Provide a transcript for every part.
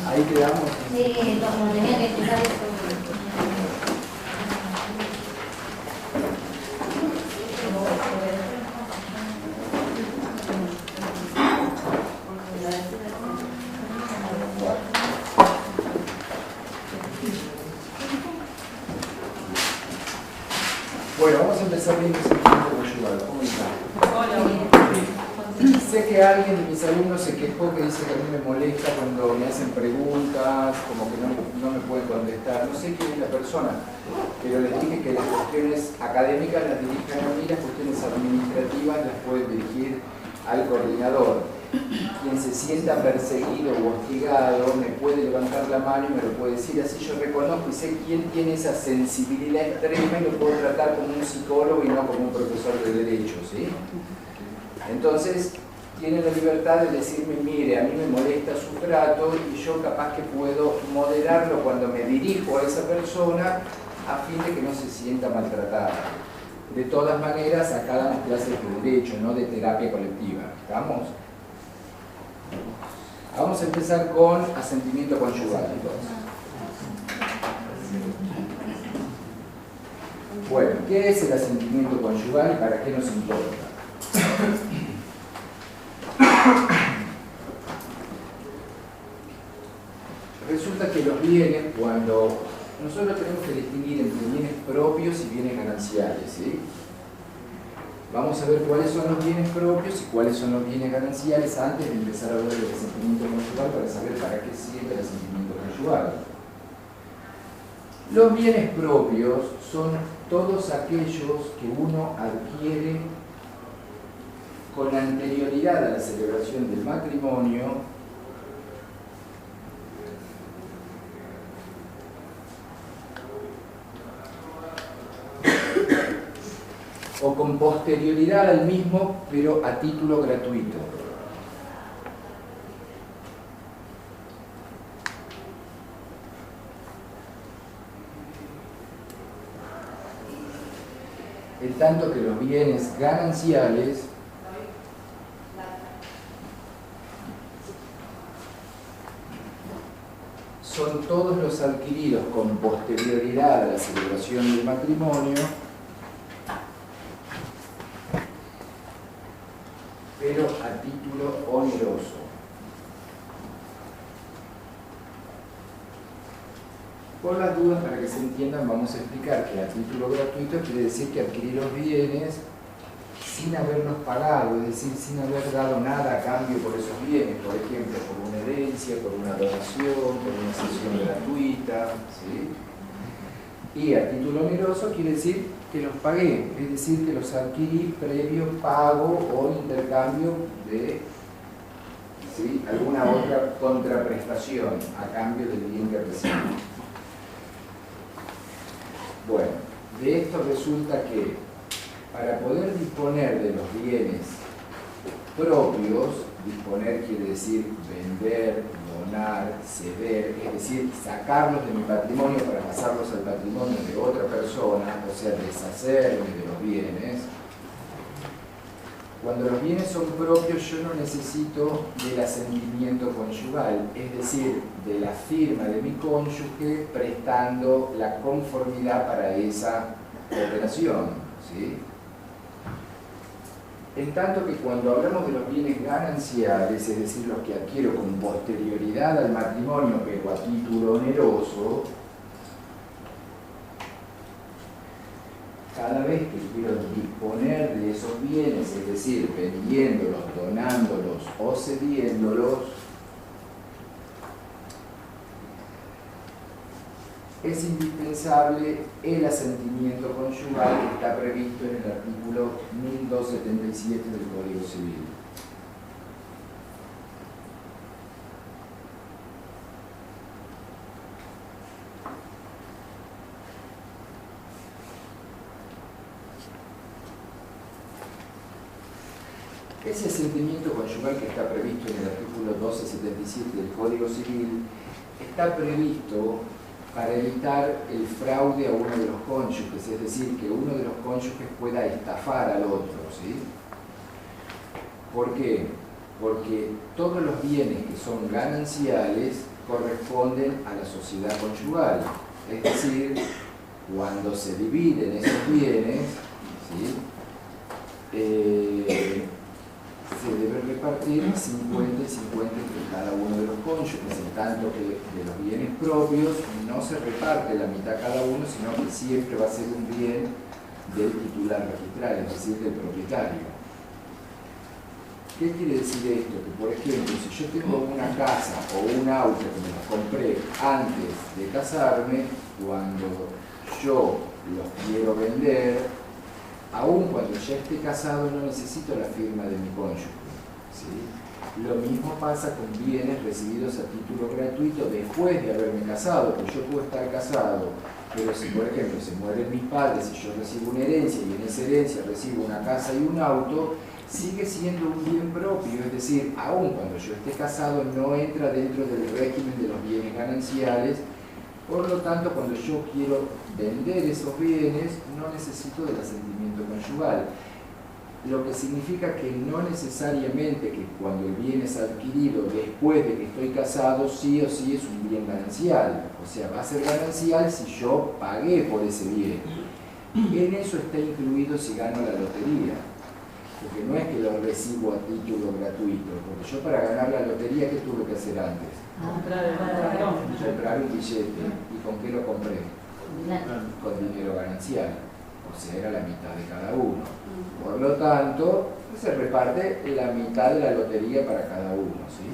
Ahí quedamos. Sí, como tenía que explicar esto. Bueno, vamos a empezar viendo el sentimiento conyugal. ¿Cómo está? Sé que alguien de mis alumnos se quejó, que dice que a mí me molesta cuando me hacen preguntas, como que no me pueden contestar. No sé quién es la persona, pero les dije que las cuestiones académicas las dirijan a mí, las cuestiones administrativas las pueden dirigir al coordinador. Quien se sienta perseguido o hostigado me puede levantar la mano y me lo puede decir, así yo reconozco y sé quién tiene esa sensibilidad extrema y lo puedo tratar como un psicólogo y no como un profesor de derecho, ¿sí? Entonces, tiene la libertad de decirme, mire, a mí me molesta su trato y yo capaz que puedo moderarlo cuando me dirijo a esa persona a fin de que no se sienta maltratada. De todas maneras, acá damos clases de derecho, no de terapia colectiva. ¿Estamos? Vamos a empezar con asentimiento conyugal, entonces. Bueno, ¿qué es el asentimiento conyugal y para qué nos importa? Resulta que los bienes, cuando nosotros tenemos que distinguir entre bienes propios y bienes gananciales, ¿sí? Vamos a ver cuáles son los bienes propios y cuáles son los bienes gananciales antes de empezar a hablar del asentimiento conyugal para saber para qué sirve el asentimiento conyugal. Los bienes propios son todos aquellos que uno adquiere con anterioridad a la celebración del matrimonio o con posterioridad al mismo, pero a título gratuito. En tanto que los bienes gananciales son todos los adquiridos con posterioridad a la celebración del matrimonio, pero a título oneroso. Por las dudas, para que se entiendan, vamos a explicar que a título gratuito quiere decir que adquirí los bienes sin haberlos pagado, es decir, sin haber dado nada a cambio por esos bienes, por ejemplo, por una herencia, por una donación, por una sesión gratuita, ¿sí? Y a título oneroso quiere decir que los pagué, es decir, que los adquirí previo pago o intercambio de, ¿sí?, alguna otra contraprestación a cambio del bien que recibí. Bueno, de esto resulta que para poder disponer de los bienes propios, disponer quiere decir vender, donar, ceder, es decir, sacarlos de mi patrimonio para pasarlos al patrimonio de otra persona, o sea, deshacerme de los bienes. Cuando los bienes son propios, yo no necesito del asentimiento conyugal, es decir, de la firma de mi cónyuge prestando la conformidad para esa operación, ¿sí? En tanto que cuando hablamos de los bienes gananciales, es decir, los que adquiero con posterioridad al matrimonio, pero a título oneroso, cada vez que quiero disponer de esos bienes, es decir, vendiéndolos, donándolos o cediéndolos, es indispensable el asentimiento conyugal que está previsto en el artículo 1277 del Código Civil. Ese asentimiento conyugal que está previsto en el artículo 1277 del Código Civil está previsto para evitar el fraude a uno de los cónyuges, es decir, que uno de los cónyuges pueda estafar al otro, ¿sí? ¿Por qué? Porque todos los bienes que son gananciales corresponden a la sociedad conyugal, es decir, cuando se dividen esos bienes, ¿sí? Se debe repartir 50 y 50 entre cada uno de los cónyuges, en tanto que de los bienes propios no se reparte la mitad cada uno, sino que siempre va a ser un bien del titular registral, es decir, del propietario. ¿Qué quiere decir esto? Que, por ejemplo, si yo tengo una casa o un auto que me los compré antes de casarme, cuando yo los quiero vender, aun cuando ya esté casado, no necesito la firma de mi cónyuge, ¿sí? Lo mismo pasa con bienes recibidos a título gratuito después de haberme casado, porque yo puedo estar casado, pero si, por ejemplo, se mueren mis padres y yo recibo una herencia y en esa herencia recibo una casa y un auto, sigue siendo un bien propio, es decir, aun cuando yo esté casado no entra dentro del régimen de los bienes gananciales. Por lo tanto, cuando yo quiero vender esos bienes, no necesito del asentimiento conyugal. Lo que significa que no necesariamente que cuando el bien es adquirido después de que estoy casado, sí o sí es un bien ganancial. O sea, va a ser ganancial si yo pagué por ese bien. En eso está incluido si gano la lotería. Porque no es que lo recibo a título gratuito. Porque yo para ganar la lotería, ¿qué tuve que hacer antes? Comprar un billete. ¿Y con qué lo compré? Con dinero ganancial. O sea, era la mitad de cada uno. Por lo tanto, se reparte la mitad de la lotería para cada uno, ¿sí?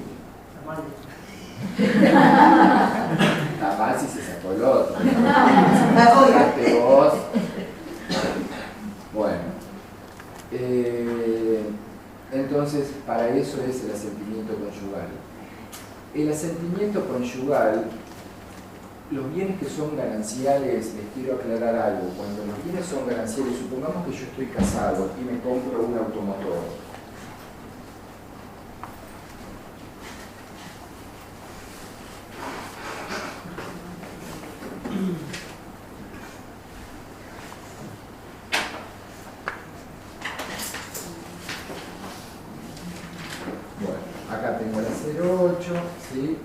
Está mal si se sacó el otro. Sacaste vos. Bueno. Entonces, para eso es el asentimiento conyugal. El asentimiento conyugal, los bienes que son gananciales, les quiero aclarar algo. Cuando los bienes son gananciales, supongamos que yo estoy casado y me compro un automotor. Acá tengo la 08, ¿sí?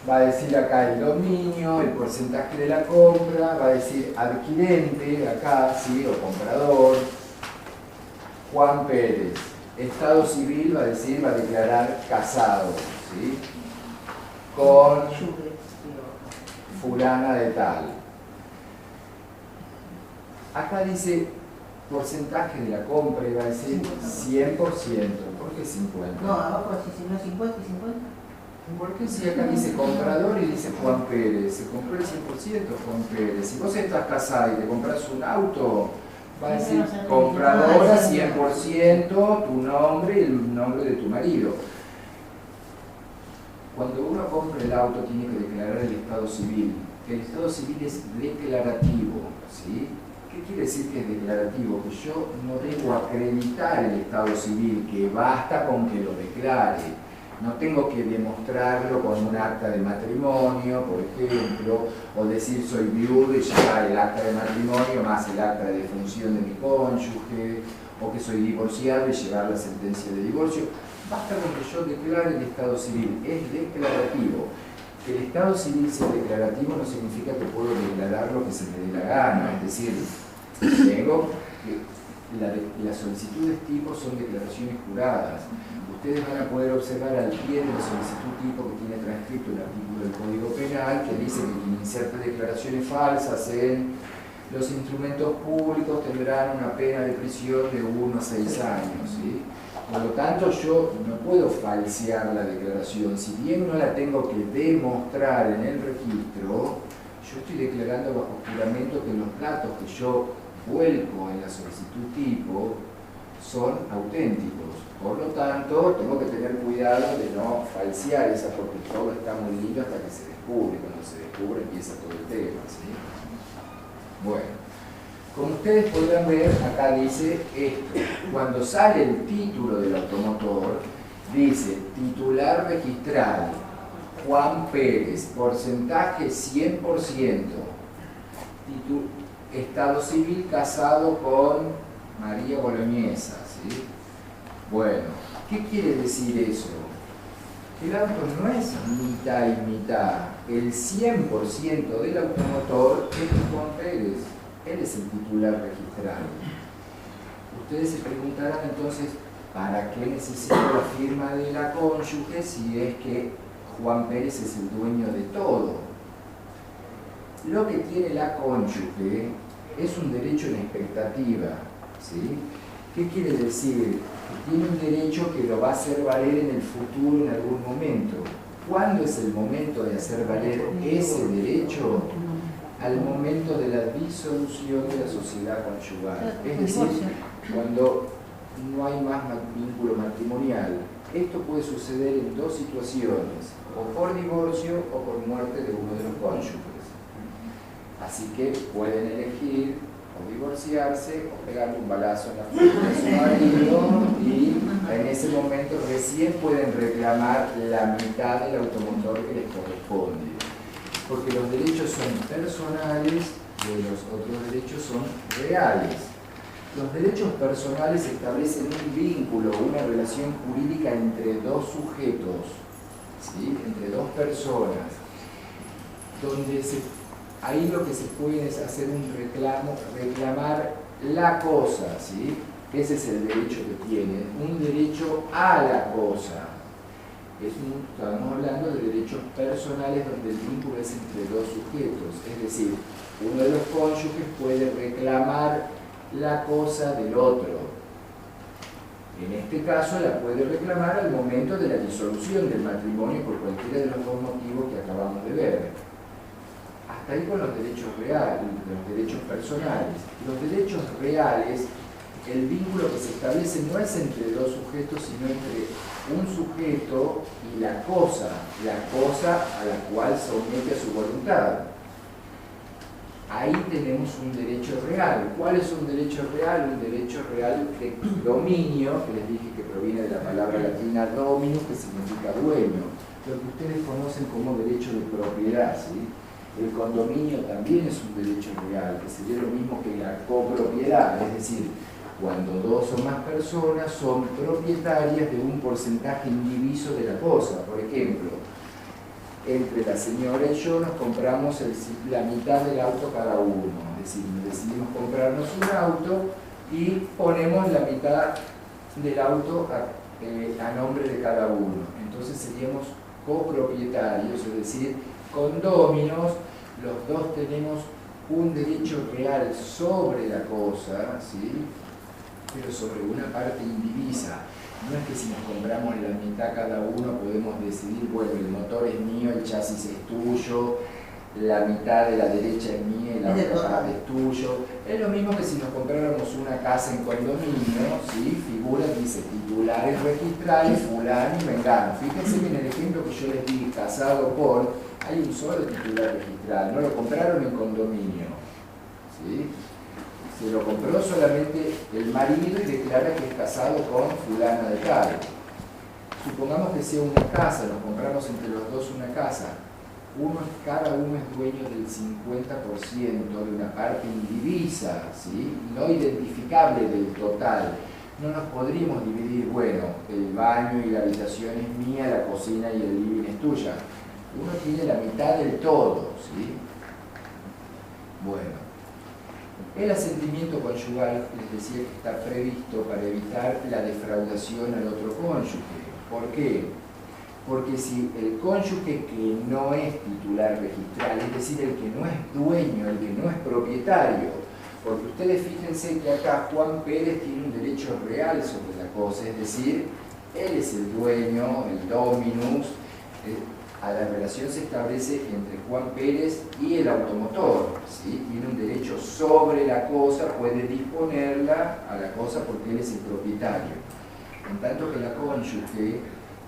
Va a decir acá el dominio, el porcentaje de la compra, va a decir adquirente, acá, ¿sí? O comprador. Juan Pérez. Estado civil va a decir, va a declarar casado, ¿sí? Con fulana de tal. Acá dice porcentaje de la compra y va a decir 100%. ¿Por qué 50? No, abajo si no 50 y 50. ¿Por qué si acá dice comprador y dice Juan Pérez? Se compró el 100% Juan Pérez. Si vos estás casada y te compras un auto, va a decir compradora 100%, tu nombre y el nombre de tu marido. Cuando uno compra el auto tiene que declarar el estado civil. El estado civil es declarativo, ¿sí? ¿Qué quiere decir que es declarativo? Que yo no debo acreditar el estado civil, que basta con que lo declare. No tengo que demostrarlo con un acta de matrimonio, por ejemplo, o decir soy viudo y llevar el acta de matrimonio más el acta de defunción de mi cónyuge, o que soy divorciado y llevar la sentencia de divorcio. Basta con que yo declare el estado civil, es declarativo. Que el estado civil sea declarativo no significa que puedo declarar lo que se me dé la gana, es decir, tengo que las solicitudes tipo son declaraciones juradas. Ustedes van a poder observar al pie de la solicitud tipo que tiene transcrito el artículo del Código Penal que dice que quien inserte declaraciones falsas en los instrumentos públicos tendrán una pena de prisión de 1 a 6 años, ¿sí? Por lo tanto, yo no puedo falsear la declaración. Si bien no la tengo que demostrar en el registro, yo estoy declarando bajo juramento que los datos que yo vuelco en la solicitud tipo son auténticos. Por lo tanto, tengo que tener cuidado de no falsear esa, porque todo está muy lindo hasta que se descubre. Cuando se descubre empieza todo el tema, ¿sí? Bueno, Como ustedes podrán ver, acá dice esto. Cuando sale el título del automotor, dice titular registral, Juan Pérez, porcentaje 100%, estado civil casado con María Boloñesa, ¿sí? Bueno, ¿qué quiere decir eso? El auto no es mitad y mitad. El 100% del automotor es de Juan Pérez. Él es el titular registral. Ustedes se preguntarán entonces, ¿para qué necesito la firma de la cónyuge si es que Juan Pérez es el dueño de todo? Lo que tiene la cónyuge es un derecho en expectativa, ¿sí? ¿Qué quiere decir? Que tiene un derecho que lo va a hacer valer en el futuro en algún momento. ¿Cuándo es el momento de hacer valer ese derecho? Al momento de la disolución de la sociedad conyugal. Es decir, cuando no hay más vínculo matrimonial. Esto puede suceder en dos situaciones, o por divorcio o por muerte de uno de los cónyuges. Así que pueden elegir o divorciarse o pegarle un balazo en la frente a su marido y en ese momento recién pueden reclamar la mitad del automotor que les corresponde. Porque los derechos son personales y los otros derechos son reales. Los derechos personales establecen un vínculo, una relación jurídica entre dos sujetos, ¿sí? Entre dos personas, donde ahí lo que se puede es hacer un reclamo, reclamar la cosa, ¿sí? Ese es el derecho que tienen, un derecho a la cosa. Estamos hablando de derechos personales donde el vínculo es entre dos sujetos, es decir, uno de los cónyuges puede reclamar la cosa del otro. En este caso la puede reclamar al momento de la disolución del matrimonio por cualquiera de los dos motivos que acabamos de ver. Hasta ahí con los derechos reales, los derechos personales. Los derechos reales, el vínculo que se establece no es entre dos sujetos, sino entre un sujeto y la cosa a la cual somete a su voluntad. Ahí tenemos un derecho real. ¿Cuál es un derecho real? Un derecho real de dominio, que les dije que proviene de la palabra latina dominus, que significa dueño. Lo que ustedes conocen como derecho de propiedad, ¿sí? El condominio también es un derecho real, que sería lo mismo que la copropiedad, es decir, cuando dos o más personas son propietarias de un porcentaje indiviso de la cosa. Por ejemplo, entre la señora y yo nos compramos la mitad del auto cada uno, es decir, decidimos comprarnos un auto y ponemos la mitad del auto a nombre de cada uno. Entonces seríamos copropietarios, es decir, condóminos, los dos tenemos un derecho real sobre la cosa, ¿sí? Pero sobre una parte indivisa. No es que si nos compramos la mitad cada uno podemos decidir, bueno, el motor es mío, el chasis es tuyo, la mitad de la derecha es mía y la otra parte es tuyo. Es lo mismo que si nos compráramos una casa en condominio, ¿sí? Figura que dice titulares registrales, fulano y mengano. Fíjense que en el ejemplo que yo les di, casado con, hay un solo titular registral, no lo compraron en condominio, ¿sí? Se lo compró solamente el marido y declara que es casado con fulana de tal. Supongamos que sea una casa, nos compramos entre los dos una casa. Cada uno es dueño del 50% de una parte indivisa, ¿sí? No identificable del total. No nos podríamos dividir, bueno, el baño y la habitación es mía, la cocina y el living es tuya. Uno tiene la mitad del todo, ¿sí? Bueno. El asentimiento conyugal, les decía que está previsto para evitar la defraudación al otro cónyuge. ¿Por qué? Porque si el cónyuge que no es titular registral, es decir, el que no es dueño, el que no es propietario, porque ustedes fíjense que acá Juan Pérez tiene un derecho real sobre la cosa, es decir, él es el dueño, el dominus. A la relación se establece entre Juan Pérez y el automotor, ¿sí? Tiene un derecho sobre la cosa, puede disponerla a la cosa porque él es el propietario. En tanto que la cónyuge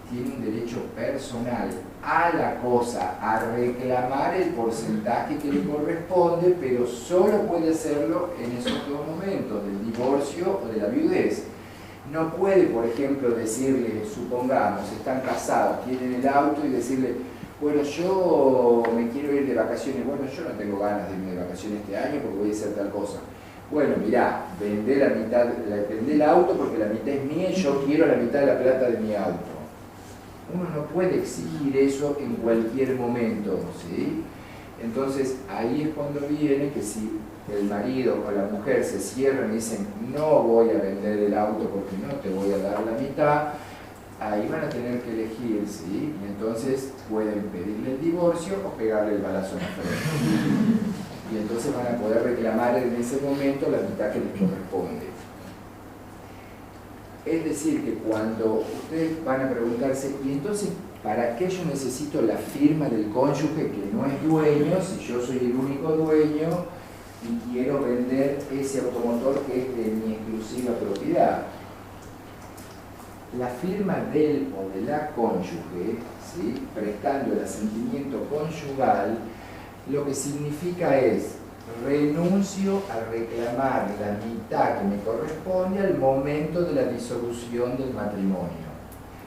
tiene un derecho personal a la cosa, a reclamar el porcentaje que le corresponde, pero solo puede hacerlo en esos dos momentos, del divorcio o de la viudez. No puede, por ejemplo, decirle, supongamos, están casados, tienen el auto y decirle, bueno, yo me quiero ir de vacaciones, bueno, yo no tengo ganas de irme de vacaciones este año porque voy a hacer tal cosa. Bueno, mirá, vendé la mitad, vendé el auto porque la mitad es mía y yo quiero la mitad de la plata de mi auto. Uno no puede exigir eso en cualquier momento, ¿sí? Entonces, ahí es cuando viene que si el marido o la mujer se cierran y dicen no voy a vender el auto porque no te voy a dar la mitad, ahí van a tener que elegir, ¿sí? Y entonces pueden pedirle el divorcio o pegarle el balazo en la frente. Y entonces van a poder reclamar en ese momento la mitad que les corresponde. Es decir, que cuando ustedes van a preguntarse, ¿y entonces para qué yo necesito la firma del cónyuge que no es dueño, si yo soy el único dueño y quiero vender ese automotor que es de mi exclusiva propiedad? La firma del o de la cónyuge, ¿sí?, prestando el asentimiento conyugal, lo que significa es renuncio a reclamar la mitad que me corresponde al momento de la disolución del matrimonio.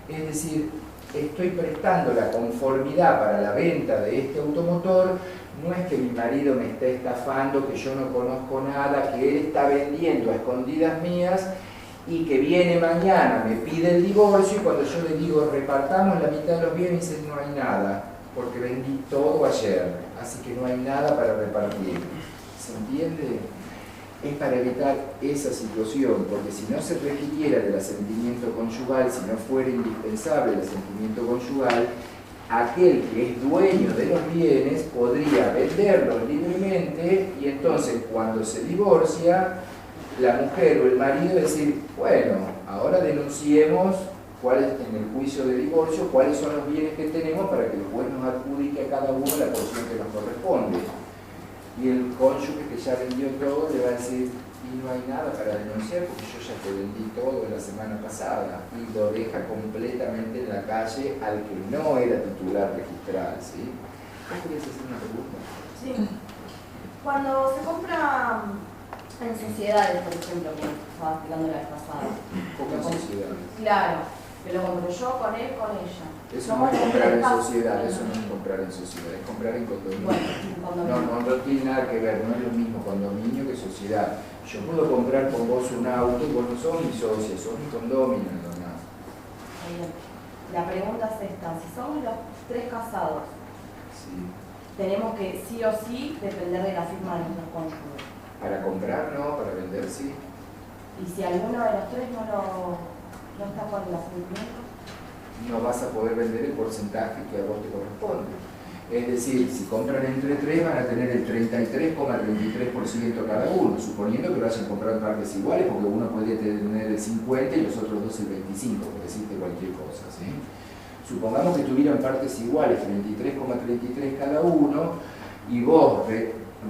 Es decir, estoy prestando la conformidad para la venta de este automotor. No es que mi marido me esté estafando, que yo no conozco nada, que él está vendiendo a escondidas mías y que viene mañana, me pide el divorcio y cuando yo le digo repartamos la mitad de los bienes, dice no hay nada, porque vendí todo ayer, así que no hay nada para repartir. ¿Se entiende? Es para evitar esa situación, porque si no se requiriera del asentimiento conyugal, si no fuera indispensable el asentimiento conyugal, aquel que es dueño de los bienes podría venderlos libremente y entonces cuando se divorcia, la mujer o el marido decir, bueno, ahora denunciemos en el juicio de divorcio cuáles son los bienes que tenemos para que el juez nos adjudique a cada uno la porción que nos corresponde. Y el cónyuge que ya vendió todo le va a decir, y no hay nada para denunciar porque yo ya te vendí todo la semana pasada, y lo deja completamente en la calle al que no era titular registral, ¿sí? ¿Vos querías hacer una pregunta? Sí. Cuando se compra en sociedades, por ejemplo, como estaba explicando la vez pasada. Pocas sociedades. Claro, pero compro yo con él, con ella. Eso no es comprar en sociedad, eso no es comprar en sociedad, es comprar en condominio. Bueno, no tiene nada que ver, no es lo mismo condominio que sociedad. Yo puedo comprar con vos un auto y vos no sos mi socia, sos mi condominio, no. La pregunta es esta, si somos los tres casados, Sí. tenemos que sí o sí depender de la firma de nuestros cónyuges. Para comprar no, para vender sí. Y si alguno de los tres no está con el asentimiento, no vas a poder vender el porcentaje que a vos te corresponde. Es decir, si compran entre tres van a tener el 33,33% cada uno, suponiendo que lo hayan comprado en partes iguales, porque uno podría tener el 50 y los otros dos el 25, por decirte cualquier cosa, ¿sí? Supongamos que tuvieran partes iguales, 33,33 cada uno, y vos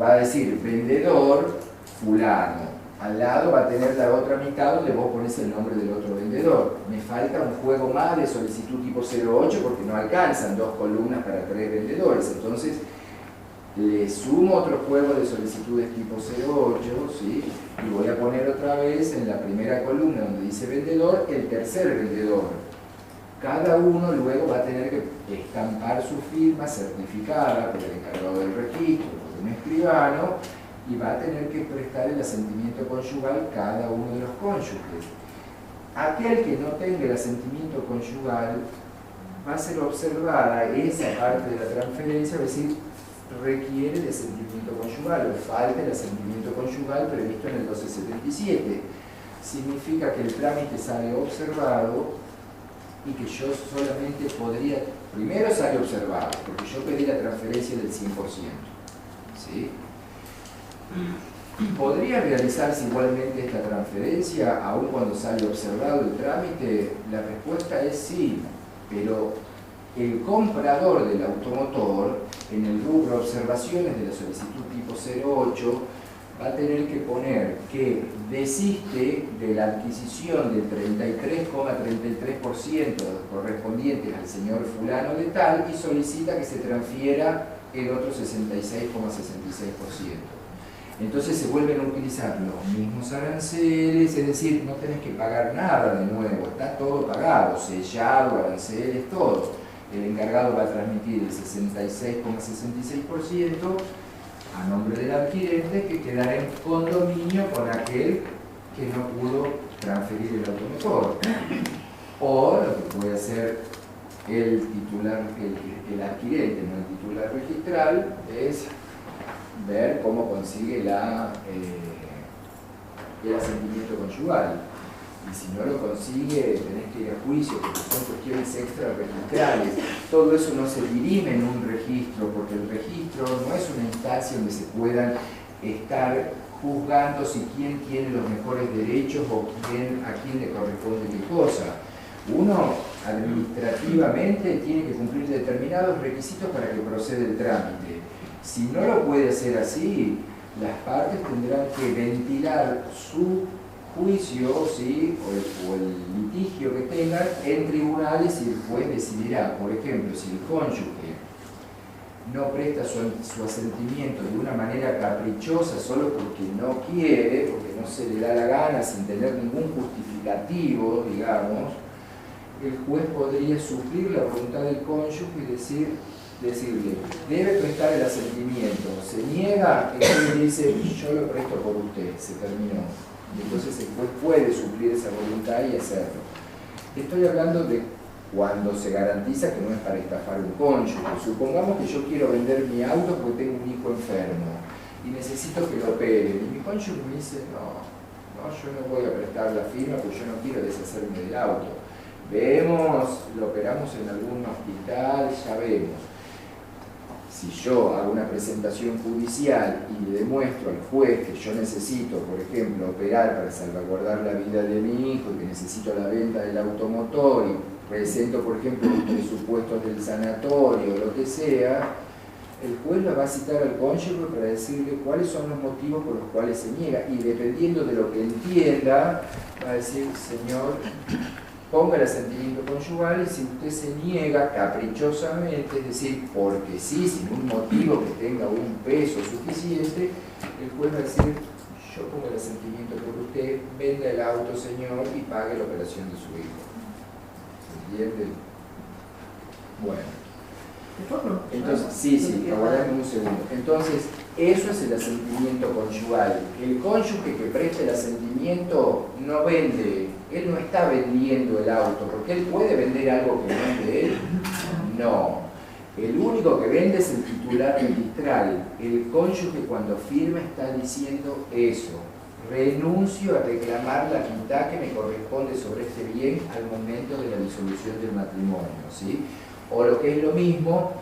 va a decir vendedor fulano. Al lado va a tener la otra mitad donde vos pones el nombre del otro vendedor. Me falta un juego más de solicitud tipo 08 porque no alcanzan 2 columnas para 3 vendedores. Entonces, le sumo otro juego de solicitudes tipo 08, ¿sí? Y voy a poner otra vez en la primera columna donde dice vendedor, el tercer vendedor. Cada uno luego va a tener que estampar su firma certificada por el encargado del registro, por un escribano, y va a tener que prestar el asentimiento conyugal cada uno de los cónyuges. Aquel que no tenga el asentimiento conyugal va a ser observada esa parte de la transferencia, es decir, requiere de asentimiento conyugal o falta el asentimiento conyugal previsto en el 1277. Significa que el trámite sale observado y que yo solamente podría, primero sale observado, porque yo pedí la transferencia del 100%, ¿sí? ¿Podría realizarse igualmente esta transferencia aun cuando sale observado el trámite? La respuesta es sí, pero el comprador del automotor, en el rubro observaciones de la solicitud tipo 08, va a tener que poner que desiste de la adquisición del 33,33% correspondientes al señor fulano de tal y solicita que se transfiera el otro 66,66%. Entonces se vuelven a utilizar los mismos aranceles, es decir, no tenés que pagar nada de nuevo, está todo pagado, sellado, aranceles, todo. El encargado va a transmitir el 66,66% a nombre del adquirente, que quedará en condominio con aquel que no pudo transferir el automotor. O lo que puede hacer el titular, el adquirente, no el titular registral, es ver cómo consigue el asentimiento conyugal. Y si no lo consigue, tenés que ir a juicio, porque son cuestiones extrarregistrales. Todo eso no se dirime en un registro, porque el registro no es una instancia donde se puedan estar juzgando si quién tiene los mejores derechos o a quién le corresponde qué cosa. Uno administrativamente tiene que cumplir determinados requisitos para que proceda el trámite. Si no lo puede hacer así, las partes tendrán que ventilar su juicio, ¿sí? o el litigio que tengan en tribunales y el juez decidirá. Por ejemplo, si el cónyuge no presta su asentimiento de una manera caprichosa solo porque no quiere, porque no se le da la gana, sin tener ningún justificativo, digamos, el juez podría suplir la voluntad del cónyuge y decirle, debe prestar el asentimiento. Se niega, el juez dice, yo lo presto por usted, se terminó. Y entonces el juez puede suplir esa voluntad y hacerlo. Estoy hablando de cuando se garantiza que no es para estafar un cónyuge. Supongamos que yo quiero vender mi auto porque tengo un hijo enfermo y necesito que lo operen. Y mi cónyuge me dice, no, yo no voy a prestar la firma porque yo no quiero deshacerme del auto. Vemos, lo operamos en algún hospital, ya vemos. Si yo hago una presentación judicial y le demuestro al juez que yo necesito, por ejemplo, operar para salvaguardar la vida de mi hijo y que necesito la venta del automotor y presento, por ejemplo, los presupuestos del sanatorio o lo que sea, el juez lo va a citar al cónyuge para decirle cuáles son los motivos por los cuales se niega y dependiendo de lo que entienda, va a decir, señor, ponga el asentimiento conyugal y si usted se niega caprichosamente, es decir, porque sí, sin un motivo que tenga un peso suficiente, el juez va a decir, yo pongo el asentimiento por usted, venda el auto, señor, y pague la operación de su hijo. ¿Se entiende? Bueno. Entonces, sí, aguardame un segundo. Entonces, eso es el asentimiento conyugal. El cónyuge que presta el asentimiento no vende, él no está vendiendo el auto, porque él puede vender algo que no es de él. No. El único que vende es el titular registral. El cónyuge cuando firma está diciendo eso. Renuncio a reclamar la mitad que me corresponde sobre este bien al momento de la disolución del matrimonio, ¿sí? O lo que es lo mismo,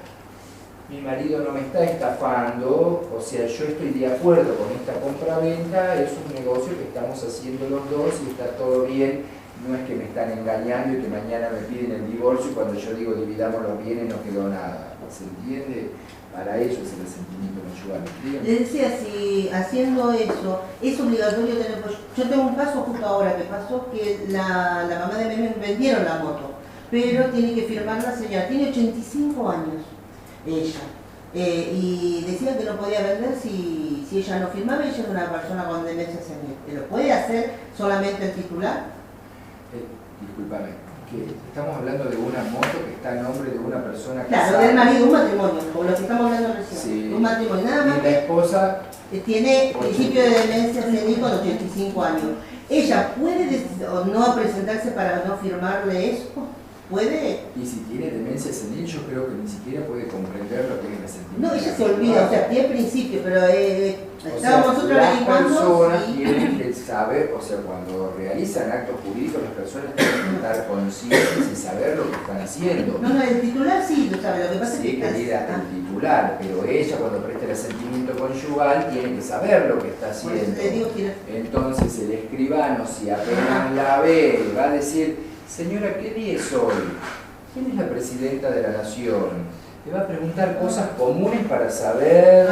mi marido no me está estafando, o sea, yo estoy de acuerdo con esta compraventa, es un negocio que estamos haciendo los dos y está todo bien, no es que me están engañando y que mañana me piden el divorcio y cuando yo digo dividamos los bienes no quedó nada. ¿Se entiende? Para eso es el asentimiento conyugal. Le decía, si haciendo eso, es obligatorio tener... Yo tengo un caso justo ahora que pasó que la mamá de Menem vendieron la moto, pero tiene que firmar la señora, tiene 85 años ella, y decía que no podía vender si ella no firmaba, ella es una persona con demencia senil. ¿Lo puede hacer solamente el titular? Discúlpame, que estamos hablando de una moto que está a nombre de una persona que claro, del marido, un matrimonio, como lo que estamos hablando recién, sí. Un matrimonio, nada más y la esposa tiene principio de demencia senil con 85 años. ¿Ella puede no presentarse para no firmarle eso? ¿Puede? Y si tiene demencia senil, yo creo que ni siquiera puede comprender lo que es el asentimiento. No, ella se olvida, o sea, tiene principio, pero estábamos nosotros las averiguando. personas Sí. tienen que saber, o sea, cuando realizan actos jurídicos, las personas tienen que estar conscientes y saber lo que están haciendo. No, el titular sí lo sabe, lo que pasa es Sí, que... querida, el titular, pero ella cuando presta el asentimiento conyugal tiene que saber lo que está haciendo. Le digo que... Entonces el escribano, si apenas la ve, va a decir, señora, ¿qué día es hoy? ¿Quién es la presidenta de la nación? Le va a preguntar cosas comunes para saber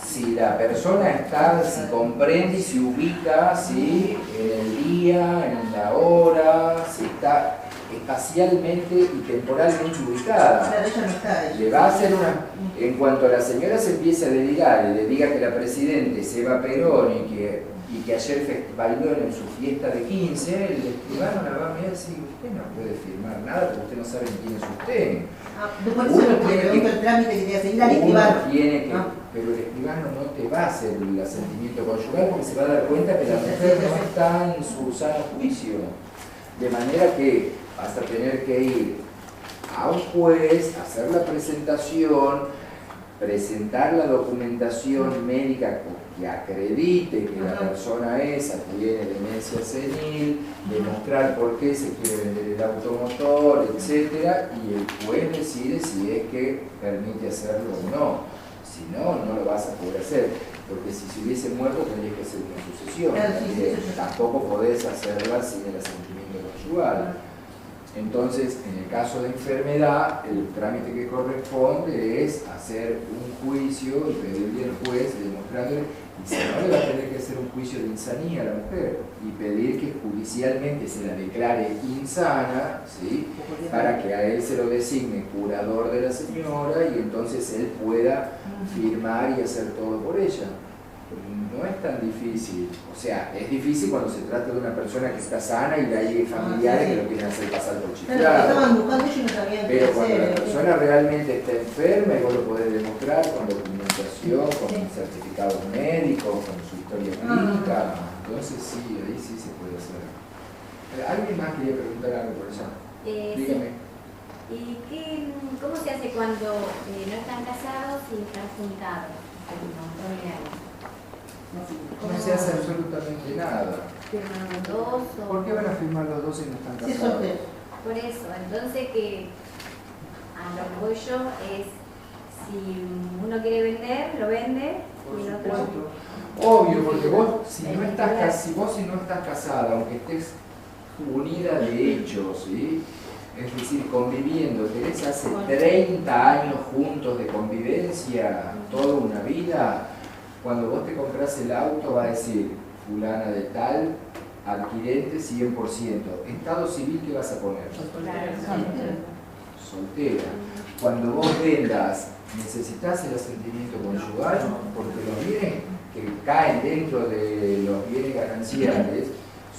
si la la persona está, si comprende y se ubica, ¿sí?, en el día, en la hora, si está espacialmente y temporalmente ubicada. Claro, ella no está. Le va a hacer una... En cuanto a la señora se empiece a delirar y le diga que la presidenta es Eva Perón y que ayer bailó en su fiesta de 15, el escribano la va a mirar y decir, usted no puede firmar nada porque usted no sabe ni quién es usted. Por eso le pregunto el trámite que tiene que seguir al escribano. Pero el escribano no te va a hacer el asentimiento conyugal porque se va a dar cuenta que la mujer no está en su sano juicio. De manera que vas a tener que ir a un juez, hacer la presentación, presentar la documentación médica que acredite que la persona esa tiene demencia senil, demostrar por qué se quiere vender el automotor, etc. Y el juez decide si es que permite hacerlo o no. Si no, no lo vas a poder hacer. Porque si se hubiese muerto tendrías que hacer una sucesión. Tampoco podés hacerla sin el asentimiento conyugal. Entonces, en el caso de enfermedad, el trámite que corresponde es hacer un juicio y pedirle al juez, demostrándole, y si no, le va a tener que hacer un juicio de insanía a la mujer y pedir que judicialmente se la declare insana, ¿sí?, para que a él se lo designe curador de la señora y entonces él pueda firmar y hacer todo por ella. No es tan difícil, o sea, es difícil cuando se trata de una persona que está sana y hay familiares que lo quieren hacer pasar por chiflado. Pero cuando la persona realmente está enferma y vos lo podés demostrar con documentación, con certificados médicos, con su historia clínica, entonces sí, ahí sí se puede hacer. ¿Alguien más quería preguntar algo por eso? Dígame. ¿Y cómo se hace cuando no están casados y están juntados? No se hace absolutamente nada. ¿Firman los dos? ¿Por qué van a firmar los dos si no están casados? Por eso, entonces que a lo que voy yo es, si uno quiere vender, lo vende y el otro... Obvio, porque vos si no estás casada, aunque estés unida de hecho, ¿sí?, es decir, conviviendo, tenés hace 30 años juntos de convivencia, toda una vida, cuando vos te compras el auto va a decir, fulana de tal, adquirente 100%. Estado civil, ¿qué vas a poner? Soltera. Cuando vos vendas, necesitas el asentimiento conyugal, porque los bienes que caen dentro de los bienes gananciales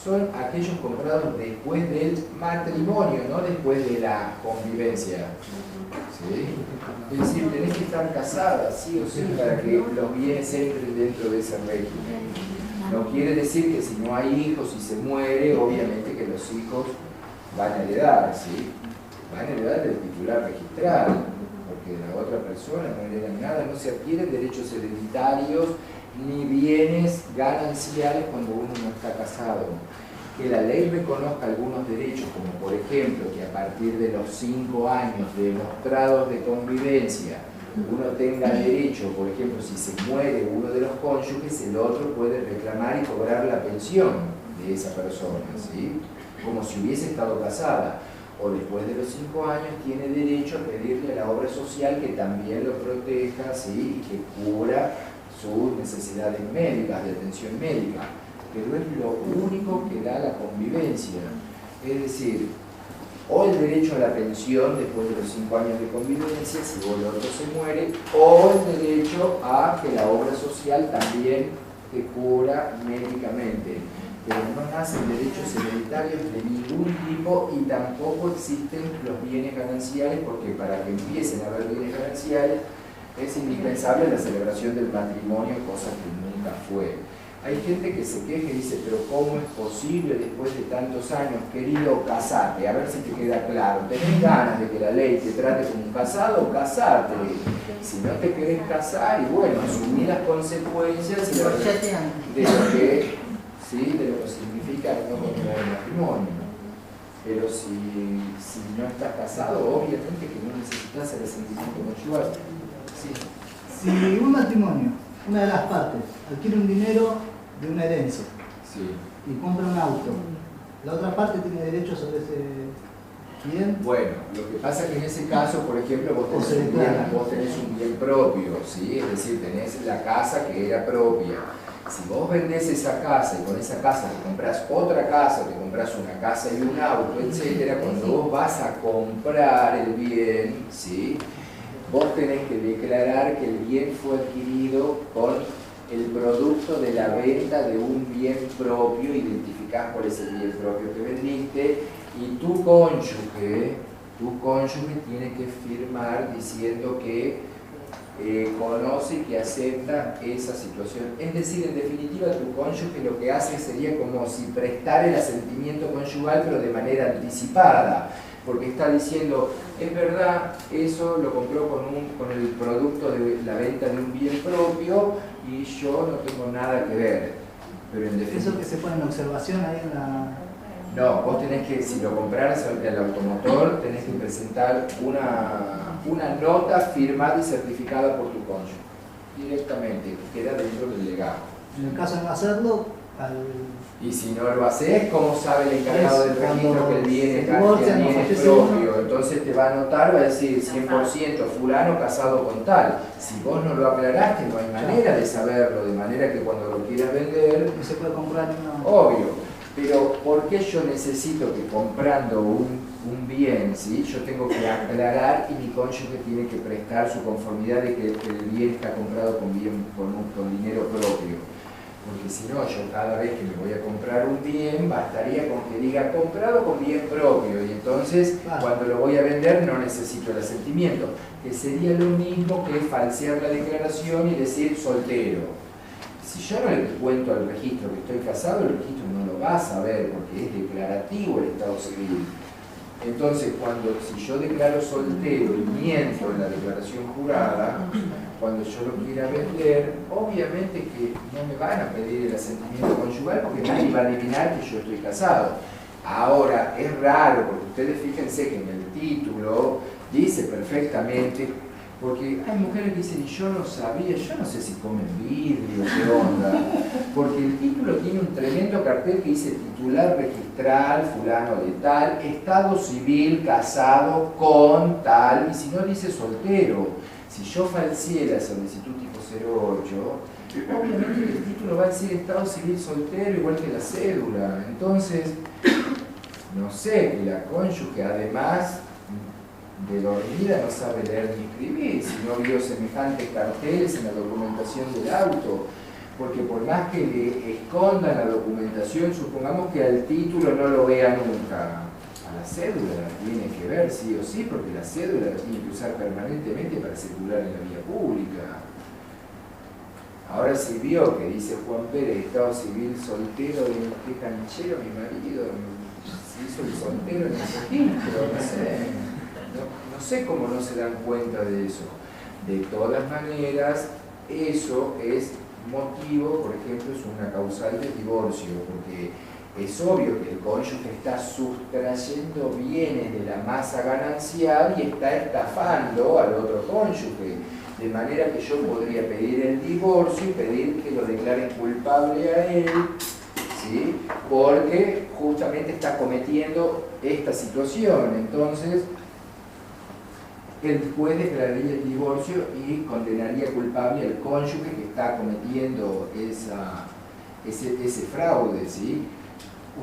son aquellos comprados después del matrimonio, no después de la convivencia. ¿Sí? Es decir, tenés que estar casada, sí o sí, para que los bienes entren dentro de ese régimen. No quiere decir que si no hay hijos y se muere, obviamente que los hijos van a heredar, ¿sí? Van a heredar del titular registral, porque la otra persona no hereda nada, no se adquieren derechos hereditarios ni bienes gananciales cuando uno no está casado. Que la ley reconozca algunos derechos, como por ejemplo que a partir de los 5 años demostrados de convivencia uno tenga derecho, por ejemplo, si se muere uno de los cónyuges, el otro puede reclamar y cobrar la pensión de esa persona, ¿sí?, como si hubiese estado casada. O después de los 5 años tiene derecho a pedirle a la obra social que también lo proteja, ¿sí?, y que cubra sus necesidades médicas, de atención médica. Pero es lo único que da la convivencia. Es decir, o el derecho a la pensión después de los 5 años de convivencia, si el otro se muere, o el derecho a que la obra social también te cubra médicamente. Pero no nacen derechos hereditarios de ningún tipo y tampoco existen los bienes gananciales, porque para que empiecen a haber bienes gananciales es indispensable la celebración del matrimonio, cosa que nunca fue. Hay gente que se queja y dice, pero ¿cómo es posible después de tantos años, querido, casarte? A ver si te queda claro. ¿Tenés ganas de que la ley te trate como un casado? Casate. Si no te querés casar, y bueno, asumí las consecuencias de lo que, ¿sí?, de lo que significa no contraer matrimonio. Pero si no estás casado, obviamente que no necesitas el asentimiento conyugal. Sí. Si un matrimonio, una de las partes, adquiere un dinero de una herencia, sí, y compra un auto, la otra parte tiene derecho sobre ese... bien. Bueno, lo que pasa es que en ese caso, por ejemplo, vos O se tenés declara. un bien propio, ¿sí? Es decir, tenés la casa que era propia. Si vos vendés esa casa y con esa casa te compras otra casa, te compras una casa y un auto, etcétera, cuando vos vas a comprar el bien, ¿sí? Vos tenés que declarar que el bien fue adquirido con el producto de la venta de un bien propio, identificás cuál es el bien propio que vendiste, y tu cónyuge tiene que firmar diciendo que conoce y que acepta esa situación. Es decir, en definitiva, tu cónyuge lo que hace sería como si prestara el asentimiento conyugal, pero de manera anticipada, porque está diciendo, es verdad, eso lo compró con el producto de la venta de un bien propio y yo no tengo nada que ver. Pero en definitiva, Eso que se pone en observación ahí en la... no, vos tenés que, si lo compraras al automotor, tenés que presentar una nota firmada y certificada por tu cónyuge, directamente, que queda dentro del legado. En el caso de no hacerlo, Y si no lo haces, ¿cómo sabe el encargado del registro que el bien es fallece propio? Entonces te va a anotar, va a decir 100% fulano casado con tal. Si vos no lo aclaraste, no hay manera de saberlo, de manera que cuando lo quieras vender, no se puede comprar una... obvio. Pero ¿por qué yo necesito que comprando un bien, ¿sí? Yo tengo que aclarar y mi cónyuge tiene que prestar su conformidad de que el bien está comprado con dinero propio? Porque si no, yo cada vez que me voy a comprar un bien, bastaría con que diga comprado con bien propio, y entonces cuando lo voy a vender no necesito el asentimiento, que sería lo mismo que falsear la declaración y decir soltero. Si yo no le cuento al registro que estoy casado, el registro no lo va a saber porque es declarativo el estado civil. Entonces, si yo declaro soltero y miento en la declaración jurada, cuando yo lo quiera vender, obviamente que no me van a pedir el asentimiento conyugal porque nadie va a adivinar que yo estoy casado. Ahora, es raro, porque ustedes fíjense que en el título dice perfectamente, porque hay mujeres que dicen, y yo no sabía, yo no sé si comen vidrio, qué onda, porque el título tiene un tremendo cartel que dice titular registral, fulano de tal, estado civil, casado con tal, y si no dice soltero. Si yo falseé la solicitud tipo 08, obviamente el título va a decir estado civil soltero igual que la cédula. Entonces, no sé, que la cónyuge además de dormida no sabe leer ni escribir, si no vio semejantes carteles en la documentación del auto, porque por más que le escondan la documentación, supongamos que al título no lo vea nunca, a la cédula la tiene que ver sí o sí, porque la cédula la tiene que usar permanentemente para circular en la vía pública. Ahora si vio que dice Juan Pérez, estado civil soltero, qué canchero mi marido, se hizo el soltero en el registro, no sé. No sé cómo no se dan cuenta de eso. De todas maneras, eso es motivo, por ejemplo, es una causal de divorcio, porque es obvio que el cónyuge está sustrayendo bienes de la masa ganancial y está estafando al otro cónyuge. De manera que yo podría pedir el divorcio y pedir que lo declaren culpable a él, ¿sí? Porque justamente está cometiendo esta situación. Entonces, el juez declararía el divorcio y condenaría culpable al cónyuge que está cometiendo ese fraude, ¿sí?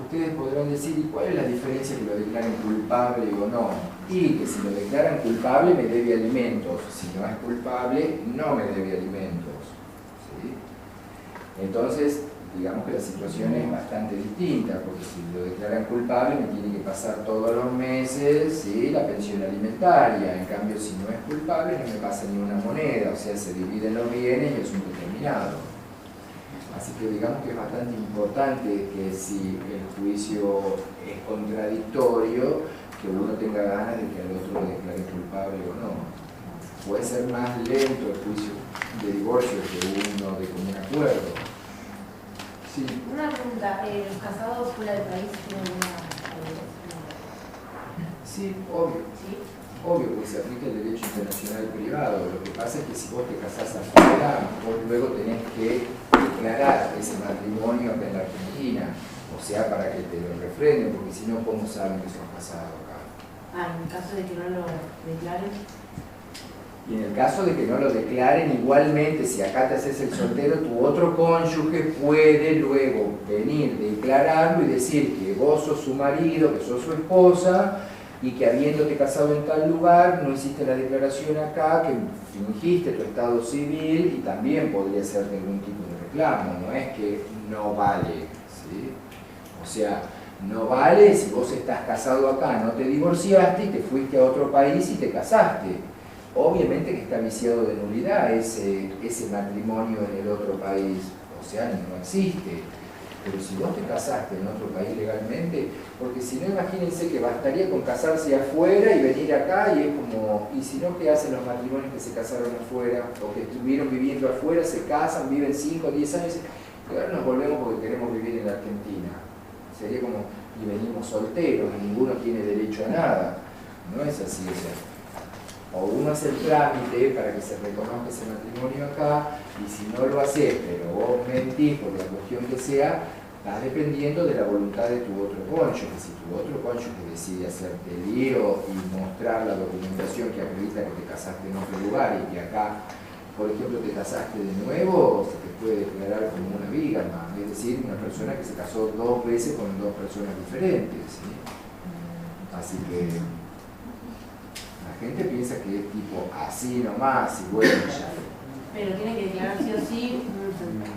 Ustedes podrán decir, ¿y cuál es la diferencia que lo declaren culpable o no? Y que si lo declaran culpable me debe alimentos, si no es culpable no me debe alimentos, ¿sí? Entonces, digamos que la situación es bastante distinta, porque si lo declaran culpable me tiene que pasar todos los meses, ¿sí?, la pensión alimentaria. En cambio, si no es culpable no me pasa ni una moneda, o sea, se dividen los bienes y es un determinado. Así que digamos que es bastante importante que si el juicio es contradictorio, que uno tenga ganas de que al otro lo declare culpable o no. Puede ser más lento el juicio de divorcio que uno de común acuerdo. Sí. Una pregunta, ¿los casados fuera del país tienen una Sí, obvio. ¿Sí? Obvio, porque se aplica el derecho internacional privado. Lo que pasa es que si vos te casás afuera, vos luego tenés que declarar ese matrimonio acá en la Argentina. O sea, para que te lo refrenden, porque si no, ¿cómo saben que sos casado acá? En el caso de que no lo declaren. Y en el caso de que no lo declaren, igualmente, si acá te haces el soltero, tu otro cónyuge puede luego venir, declararlo y decir que vos sos su marido, que sos su esposa, y que habiéndote casado en tal lugar, no hiciste la declaración acá, que fingiste tu estado civil, y también podría hacerte algún tipo de reclamo. No es que no vale, ¿sí? O sea, no vale si vos estás casado acá, no te divorciaste y te fuiste a otro país y te casaste. Obviamente que está viciado de nulidad ese matrimonio en el otro país, o sea, no existe. Pero si vos te casaste en otro país legalmente, porque si no, imagínense que bastaría con casarse afuera y venir acá, y es como, y si no, ¿qué hacen los matrimonios que se casaron afuera o que estuvieron viviendo afuera, se casan, viven 5 o 10 años y ahora nos volvemos porque queremos vivir en la Argentina? Sería como, y venimos solteros y ninguno tiene derecho a nada. No es así, o sea. O uno hace el trámite para que se reconozca ese matrimonio acá, y si no lo haces, pero vos mentís por la cuestión que sea, estás dependiendo de la voluntad de tu otro cónyuge. Si tu otro cónyuge decide hacerte lío y mostrar la documentación que acredita que te casaste en otro lugar y que acá, por ejemplo, te casaste de nuevo, se te puede declarar como una bígama, es decir, una persona que se casó 2 veces con 2 personas diferentes, ¿sí? Así que la gente piensa que es tipo así nomás y bueno ya. Pero tiene que declarar sí o sí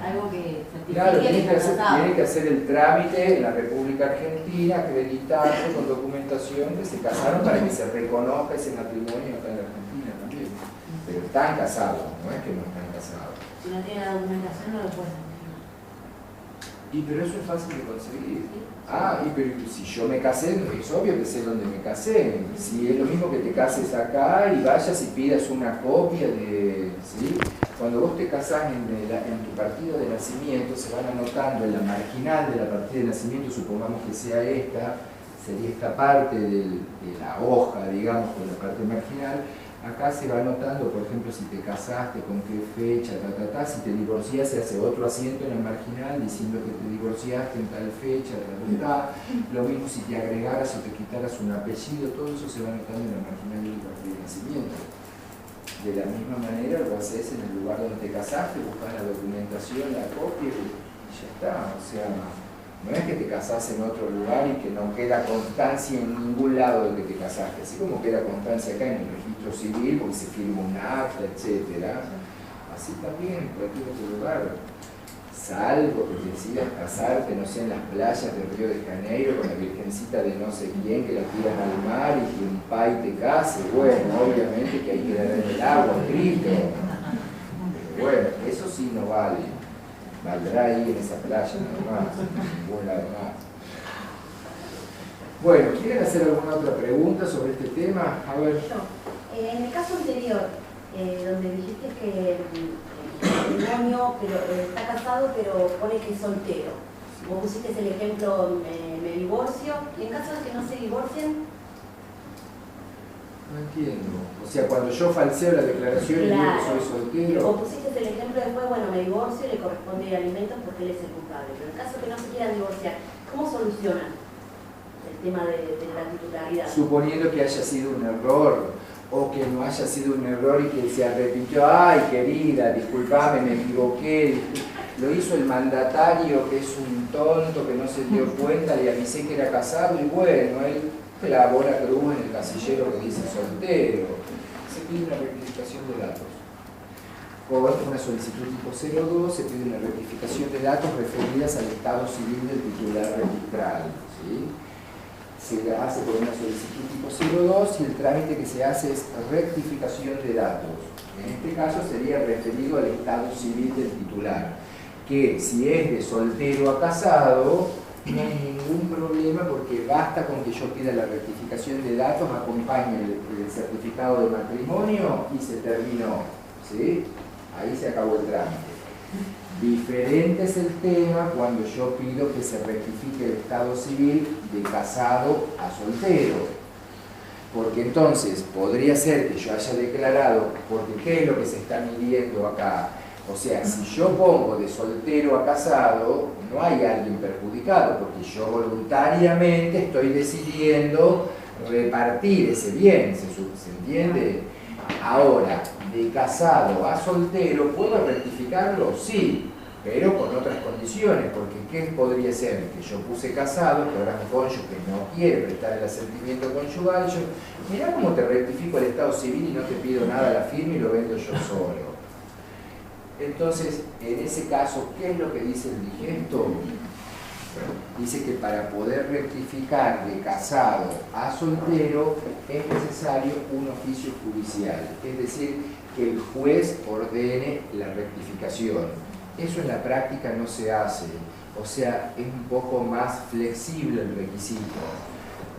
algo que certifique. Claro, que tiene está que hacer el trámite en la República Argentina, acreditarse con documentación que se casaron para que se reconozca ese matrimonio acá en la Argentina también. Pero están casados, no es que no están casados. Si no tiene la documentación no lo puede certificar. Y pero eso es fácil de conseguir. Ah, y pero si yo me casé, es obvio que sé dónde me casé. Si es lo mismo que te cases acá y vayas y pidas una copia de... ¿sí? Cuando vos te casás en tu partido de nacimiento, se van anotando en la marginal de la partida de nacimiento, supongamos que sea esta, sería esta parte de la hoja, digamos, con la parte marginal. Acá se va anotando, por ejemplo, si te casaste, con qué fecha, si te divorcias, se hace otro asiento en la marginal diciendo que te divorciaste en tal fecha, Lo mismo si te agregaras o te quitaras un apellido, todo eso se va anotando en la marginal del partido de nacimiento. De la misma manera lo haces en el lugar donde te casaste, buscas la documentación, la copia y ya está. O sea, no es que te casás en otro lugar y que no queda constancia en ningún lado de que te casaste, así como queda constancia acá en el registro civil porque se firma un acta, etc. Así también en cualquier otro lugar, salvo que decidas casarte, no sé, en las playas de Río de Janeiro con la virgencita de no sé quién que la tiran al mar y que un pai te case, bueno, obviamente que hay que dar en el agua, escrito. Pero bueno, eso sí no vale. Valdrá ahí en esa playa, nada más, en ningún lado más. Bueno, ¿quieren hacer alguna otra pregunta sobre este tema? A ver. En el caso anterior, donde dijiste que el matrimonio está casado pero pone que es soltero, vos pusiste el ejemplo, me divorcio, y en caso de que no se divorcien... No entiendo. O sea, cuando yo falseo la declaración y digo que soy soltero... Vos pusiste el ejemplo después, bueno, me divorcio y le corresponde alimentos porque él es el culpable. Pero en caso que no se quieran divorciar, ¿cómo solucionan el tema de la titularidad? Suponiendo que haya sido un error, o que no haya sido un error y que se arrepintió, ay querida, disculpame, me equivoqué, lo hizo el mandatario que es un tonto, que no se dio cuenta, le avisé que era casado y bueno, él clavó la cruz en el casillero que dice soltero. Se pide una rectificación de datos. Con una solicitud tipo 02 se pide una rectificación de datos referidas al estado civil del titular registral, ¿sí? Se hace por una solicitud tipo 02 y el trámite que se hace es rectificación de datos. En este caso sería referido al estado civil del titular, que si es de soltero a casado, no hay ningún problema porque basta con que yo pida la rectificación de datos, acompañe el certificado de matrimonio y se terminó, ¿sí? Ahí se acabó el trámite. Diferente es el tema cuando yo pido que se rectifique el estado civil de casado a soltero. Porque entonces podría ser que yo haya declarado, porque ¿qué es lo que se está midiendo acá? O sea, si yo pongo de soltero a casado, no hay alguien perjudicado, porque yo voluntariamente estoy decidiendo repartir ese bien, ¿se entiende? Ahora, de casado a soltero, ¿puedo rectificarlo? Sí, pero con otras condiciones, porque ¿qué podría ser? Que yo puse casado, que ahora mi cónyuge no quiere prestar el asentimiento conyugal, yo, mirá cómo te rectifico el estado civil y no te pido nada a la firma y lo vendo yo solo. Entonces, en ese caso, ¿qué es lo que dice el digesto? Dice que para poder rectificar de casado a soltero es necesario un oficio judicial, es decir, que el juez ordene la rectificación. Eso en la práctica no se hace, o sea, es un poco más flexible el requisito.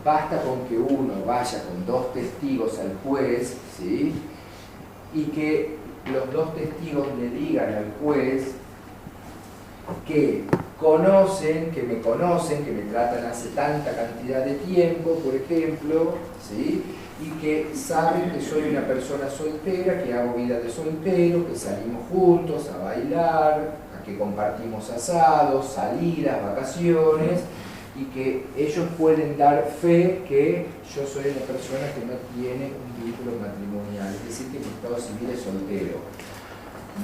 Basta con que uno vaya con 2 testigos al juez, ¿sí? Y que los 2 testigos le digan al juez que me conocen, que me tratan hace tanta cantidad de tiempo, por ejemplo, ¿sí? Y que saben que soy una persona soltera, que hago vida de soltero, que salimos juntos a bailar, a que compartimos asados, salidas, vacaciones, y que ellos pueden dar fe que yo soy una persona que no tiene un vínculo matrimonial, es decir, que mi estado civil es soltero.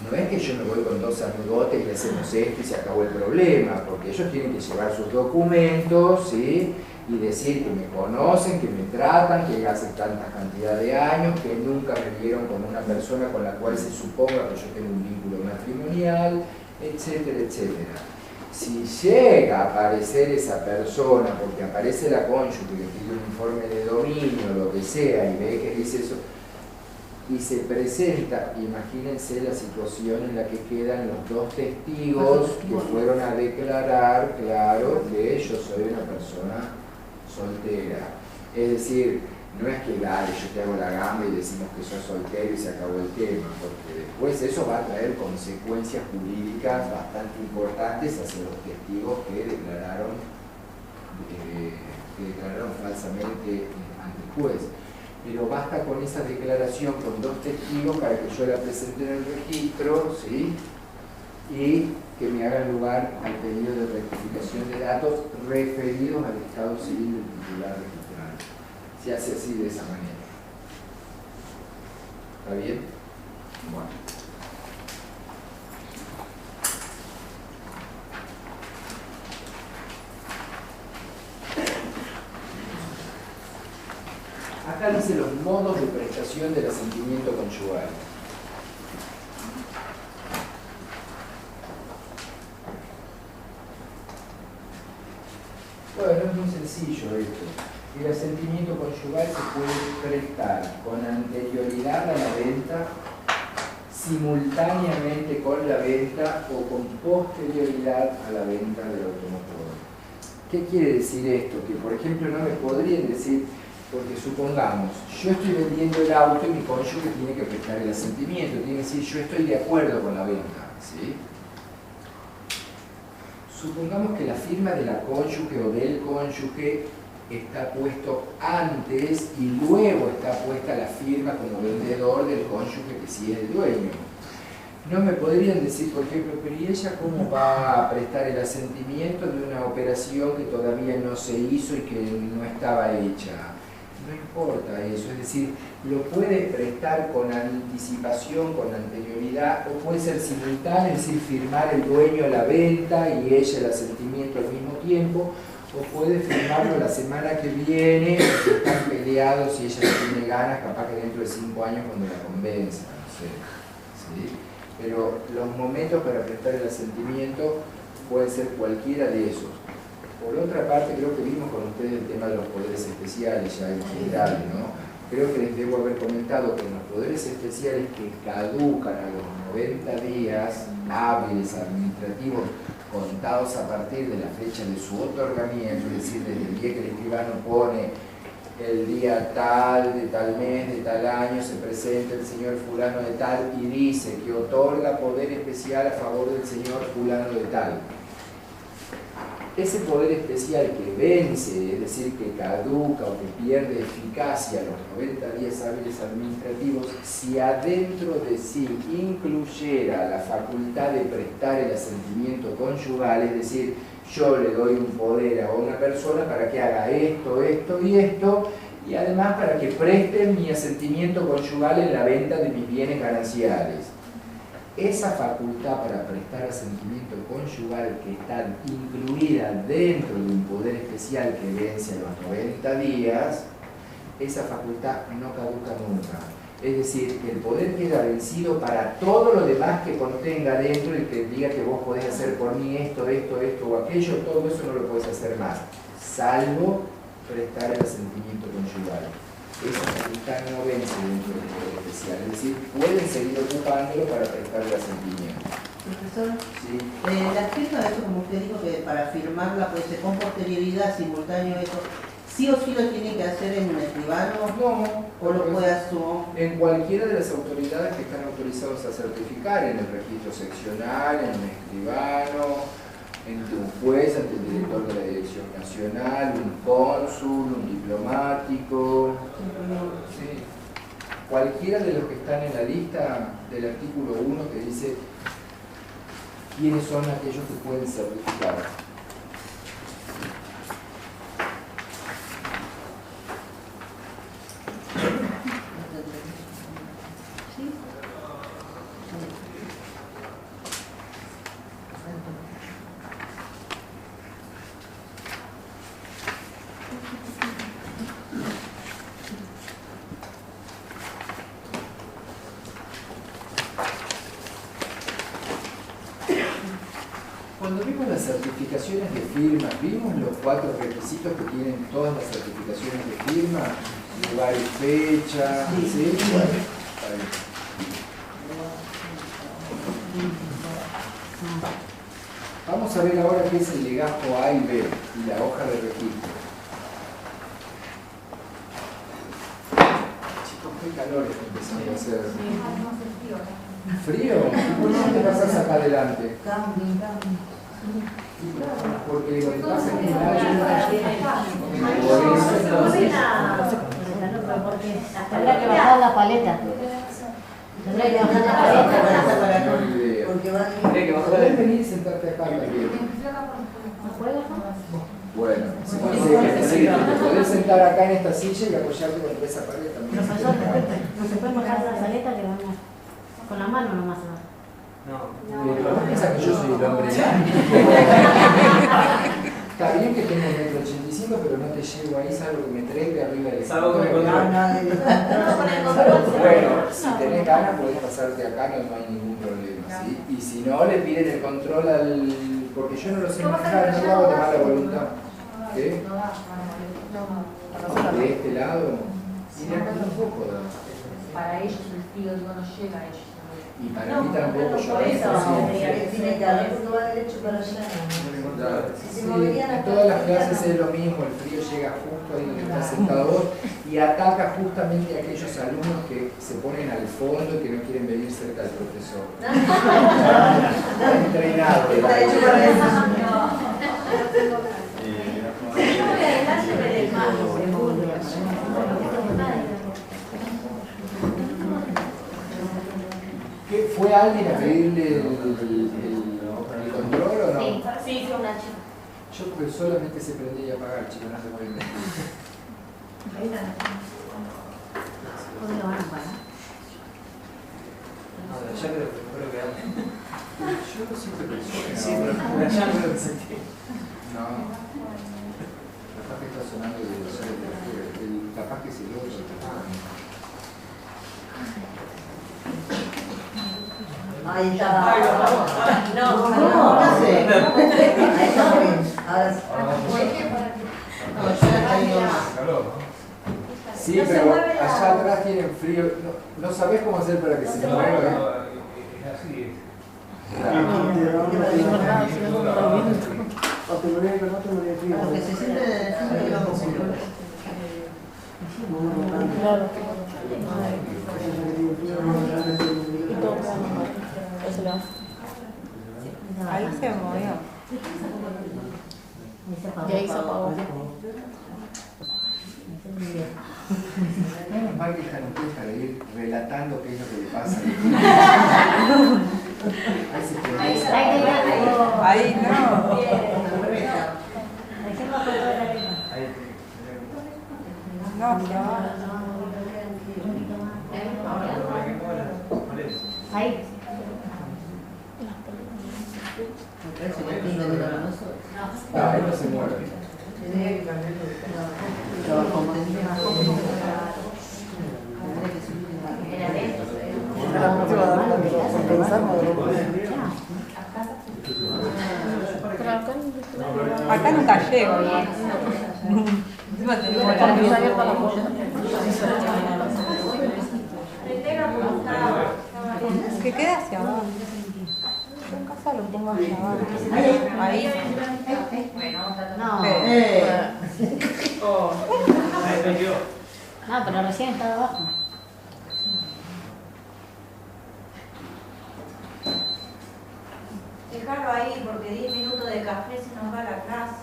No es que yo me voy con 2 amigotes y hacemos esto y se acabó el problema, porque ellos tienen que llevar sus documentos, ¿sí? Y decir que me conocen, que me tratan, que hace tanta cantidad de años, que nunca me vieron con una persona con la cual se suponga que yo tengo un vínculo matrimonial, etcétera, etcétera. Si llega a aparecer esa persona, porque aparece la cónyuge que pide un informe de dominio, lo que sea, y ve que dice eso, y se presenta, imagínense la situación en la que quedan los 2 testigos que fueron a declarar, claro, que yo soy una persona soltera. Es decir, no es que dale, yo te hago la gamba y decimos que sos soltero y se acabó el tema, porque después eso va a traer consecuencias jurídicas bastante importantes hacia los testigos que declararon falsamente ante el juez. Pero basta con esa declaración con 2 testigos para que yo la presente en el registro, ¿sí? Y que me hagan lugar al pedido de rectificación de datos referidos al estado civil del titular registrado. Se hace así, de esa manera. ¿Está bien? Bueno. Acá dice los modos de prestación del asentimiento conyugal. Bueno, es muy sencillo esto. El asentimiento conyugal se puede prestar con anterioridad a la venta, simultáneamente con la venta o con posterioridad a la venta del automotor. ¿Qué quiere decir esto? Que, por ejemplo, no me podrían decir, porque supongamos, yo estoy vendiendo el auto y mi cónyuge tiene que prestar el asentimiento, tiene que decir, yo estoy de acuerdo con la venta, ¿sí? Supongamos que la firma de la cónyuge o del cónyuge está puesto antes y luego está puesta la firma como vendedor del cónyuge que sí es el dueño. No me podrían decir, por ejemplo, pero ¿y ella cómo va a prestar el asentimiento de una operación que todavía no se hizo y que no estaba hecha? No importa eso, es decir, lo puede prestar con anticipación, con anterioridad, o puede ser simultáneo, es decir, firmar el dueño la venta y ella el asentimiento al mismo tiempo, o puede firmarlo la semana que viene, si están peleados y ella no tiene ganas, capaz que dentro de 5 años cuando la convenza, no sé, ¿sí? Pero los momentos para prestar el asentimiento pueden ser cualquiera de esos. Por otra parte, creo que vimos con ustedes el tema de los poderes especiales ya en general, ¿no? Creo que les debo haber comentado que en los poderes especiales que caducan a los 90 días hábiles administrativos contados a partir de la fecha de su otorgamiento, es decir, desde el día que el escribano pone el día tal, de tal mes, de tal año, se presenta el señor fulano de tal y dice que otorga poder especial a favor del señor fulano de tal. Ese poder especial que vence, es decir, que caduca o que pierde eficacia a los 90 días hábiles administrativos, si adentro de sí incluyera la facultad de prestar el asentimiento conyugal, es decir, yo le doy un poder a una persona para que haga esto, esto y esto, y además para que presten mi asentimiento conyugal en la venta de mis bienes gananciales. Esa facultad para prestar asentimiento conyugal, que está incluida dentro de un poder especial que vence a los 90 días, esa facultad no caduca nunca. Es decir, que el poder queda vencido para todo lo demás que contenga dentro y que diga que vos podés hacer por mí esto, esto, esto o aquello, todo eso no lo podés hacer más, salvo prestar el asentimiento conyugal. Esa facultad no vence dentro del poder especial, es decir, pueden seguir ocupándolo para prestar el asentimiento. Profesor, ¿Sí? la firma, eso como usted dijo, que para firmarla puede ser con posterioridad, simultáneo, eso, ¿sí o sí lo tiene que hacer en un escribano? No, ¿O lo puede asumir? en cualquiera de las autoridades que están autorizados a certificar, en el registro seccional, en un escribano, ante un juez, ante el director de la Dirección Nacional, un cónsul, un diplomático, sí. Cualquiera de los que están en la lista del artículo 1 que dice quiénes son aquellos que pueden certificar. Cuando vimos las certificaciones de firma, vimos los 4 requisitos que tienen todas las certificaciones de firma, lugar y fecha, ¿sí? Bueno, está bien. Vamos a ver ahora qué es el legajo A y B y la hoja de registro. Chicos, qué calor está empezando a hacer. ¿Frío? ¿Por qué no te pasas acá adelante? Porque lo que pasa es que Tendrá que bajar la paleta. Tendrá que bajar la paleta. Porque van ¿Podés venir y sentarte acá también? Bueno, te podés sentar acá en esta silla y apoyarte contra esa pared también. Profesor, no se puede bajar la paleta que vamos con la mano nomás. ¿Vos pensás que yo soy el hombre ya? Está bien que tengo 1,85 m, pero no te llevo ahí, salvo que me trepe arriba del Salvo que me controle. Bueno, si tenés ganas podés pasarte acá, no hay ningún problema, ¿sí? Y si no, le piden el control al... porque yo no lo sé manejar, no lo hago de mala voluntad. ¿Qué? ¿De este lado? Y de acá tampoco da. Para ellos el frío no nos llega a ellos. Y para mí tampoco, yo por eso, sí. tiene que haber uno va derecho para allá. Sí, en todas las clases es lo mismo, el frío llega justo ahí donde está sentado vos y ataca justamente a aquellos alumnos que se ponen al fondo y que no quieren venir cerca del profesor. Está entrenado. Está hecho para eso. ¿Qué, ¿Fue alguien a pedirle el control o no? Sí, fue una chica. Yo porque solamente se prendía y apagaba, chicos, no se puede mentir. ¿Dónde lo van a parar? No, de allá creo que habla. Yo siempre pensé que Sí, no. pero de allá creo que sentí. No. Capaz que está sonando capaz que es el otro. Ahí está. No, ¿Cómo? No sé. Ahí está bien. Ahora sí. No, yo la traigo más. Sí, pero allá atrás tienen frío. No sabés cómo hacer para que se mueva. Es así. Lo que se siente en el fondo es lo común. Ahí se movió. Y ahí se apagó. Menos mal que esta no deja de ir relatando qué es lo que le pasa. Ahí no. Dejemos controlar la lengua. No, No, él no se mueve. Acá nunca llego. Encima tenemos que queda hacia abajo. Yo en casa lo pongo hacia abajo. Ahí. No. Ahí me quedó. No, pero recién estaba abajo. Dejarlo ahí porque 10 minutos de café se nos va a la casa.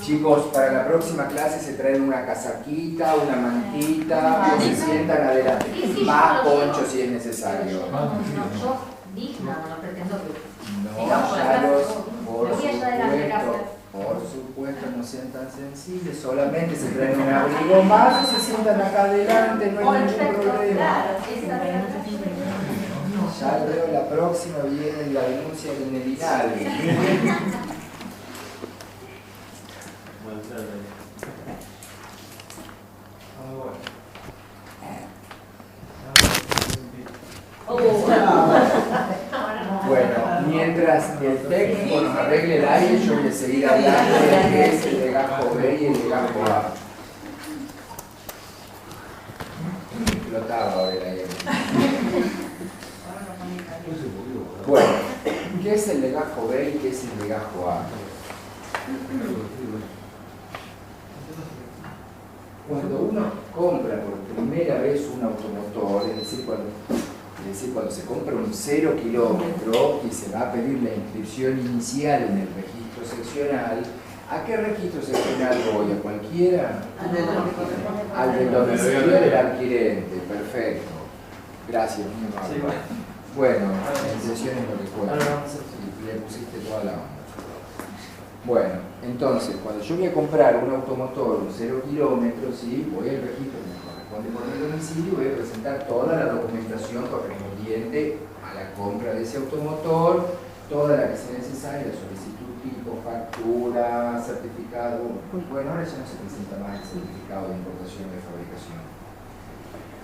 Chicos, para la próxima clase se traen una casaquita, una mantita, o se sientan adelante. Más poncho si es necesario. Yo digna, no pretendo que... No, ya por supuesto, no sean tan sensibles, solamente se traen un abrigo más y se sientan acá adelante, no hay ningún problema. Ya veo la próxima viene la denuncia del Nelinal. Bueno, mientras el técnico nos arregle el aire, yo voy a seguir hablando de qué es el legajo B y el legajo A. Explotaba ahora el aire. Bueno, ¿qué es el legajo B y qué es el legajo A? Cuando uno compra por primera vez un automotor, es decir, cuando se compra un 0 kilómetro y se va a pedir la inscripción inicial en el registro seccional, ¿a qué registro seccional voy? ¿A cualquiera? Al del domicilio del adquirente, perfecto. Gracias, muy amable. Bueno, la intención es lo que cuenta. Le pusiste toda la onda. Bueno, entonces, cuando yo voy a comprar un automotor, un 0 kilómetros, ¿sí? Voy al registro que me corresponde por mi domicilio y voy a presentar toda la documentación correspondiente a la compra de ese automotor, toda la que sea necesaria, solicitud tipo, factura, certificado. Bueno, ahora ya no se presenta más el certificado de importación y de fabricación.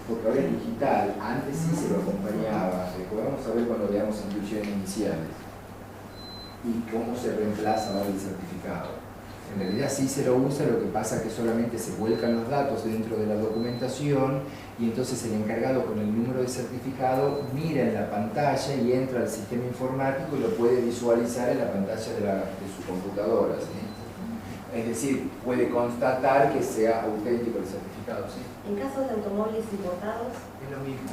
Porque ahora es digital, antes sí se lo acompañaba. Vamos a ver cuando veamos inscripciones iniciales y cómo se reemplaza ahora el certificado. En realidad sí se lo usa, lo que pasa es que solamente se vuelcan los datos dentro de la documentación y entonces el encargado con el número de certificado mira en la pantalla y entra al sistema informático y lo puede visualizar en la pantalla de su computadora, ¿sí? Es decir, puede constatar que sea auténtico el certificado, ¿sí? En caso de automóviles importados, Es lo mismo.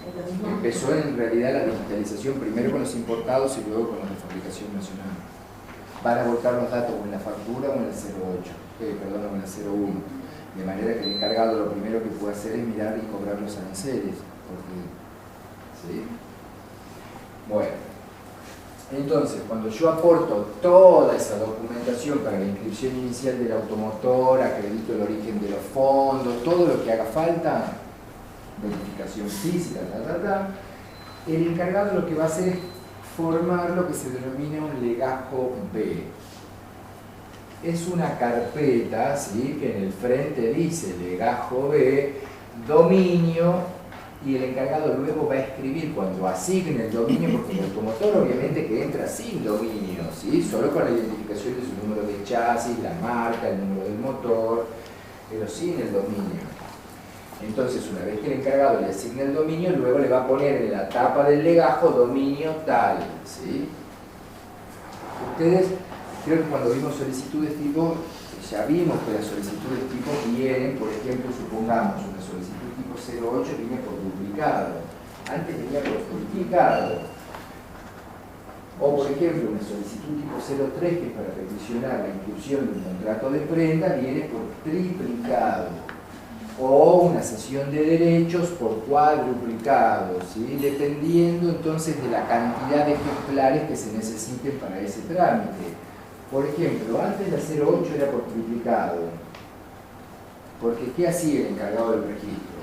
es lo mismo. Empezó en realidad la digitalización primero con los importados y luego con los de fabricación nacional. Van a volcar los datos o en la factura o en el 08, perdón, o en el 01. De manera que el encargado lo primero que puede hacer es mirar y cobrar los aranceles. ¿Sí? Bueno, entonces cuando yo aporto toda esa documentación para la inscripción inicial del automotor, acredito el origen de los fondos, todo lo que haga falta, verificación física, el encargado lo que va a hacer es formar lo que se denomina un legajo B. Es una carpeta, ¿sí?, que en el frente dice legajo B, dominio, y el encargado luego va a escribir cuando asigne el dominio, porque el automotor obviamente que entra sin dominio, ¿sí?, solo con la identificación de su número de chasis, la marca, el número del motor, pero sin el dominio. Entonces, una vez que el encargado le asigna el dominio, luego le va a poner en la tapa del legajo dominio tal, ¿sí? Ustedes, creo que cuando vimos solicitudes tipo, ya vimos que las solicitudes tipo vienen, por ejemplo, supongamos, una solicitud tipo 08 viene por duplicado, antes venía por duplicado. O, por ejemplo, una solicitud tipo 03, que es para peticionar la inscripción de un contrato de prenda, viene por triplicado. o una cesión de derechos por cuadruplicado, ¿sí? Dependiendo entonces de la cantidad de ejemplares que se necesiten para ese trámite. Por ejemplo, antes la 08 era por triplicado, porque ¿qué hacía el encargado del registro?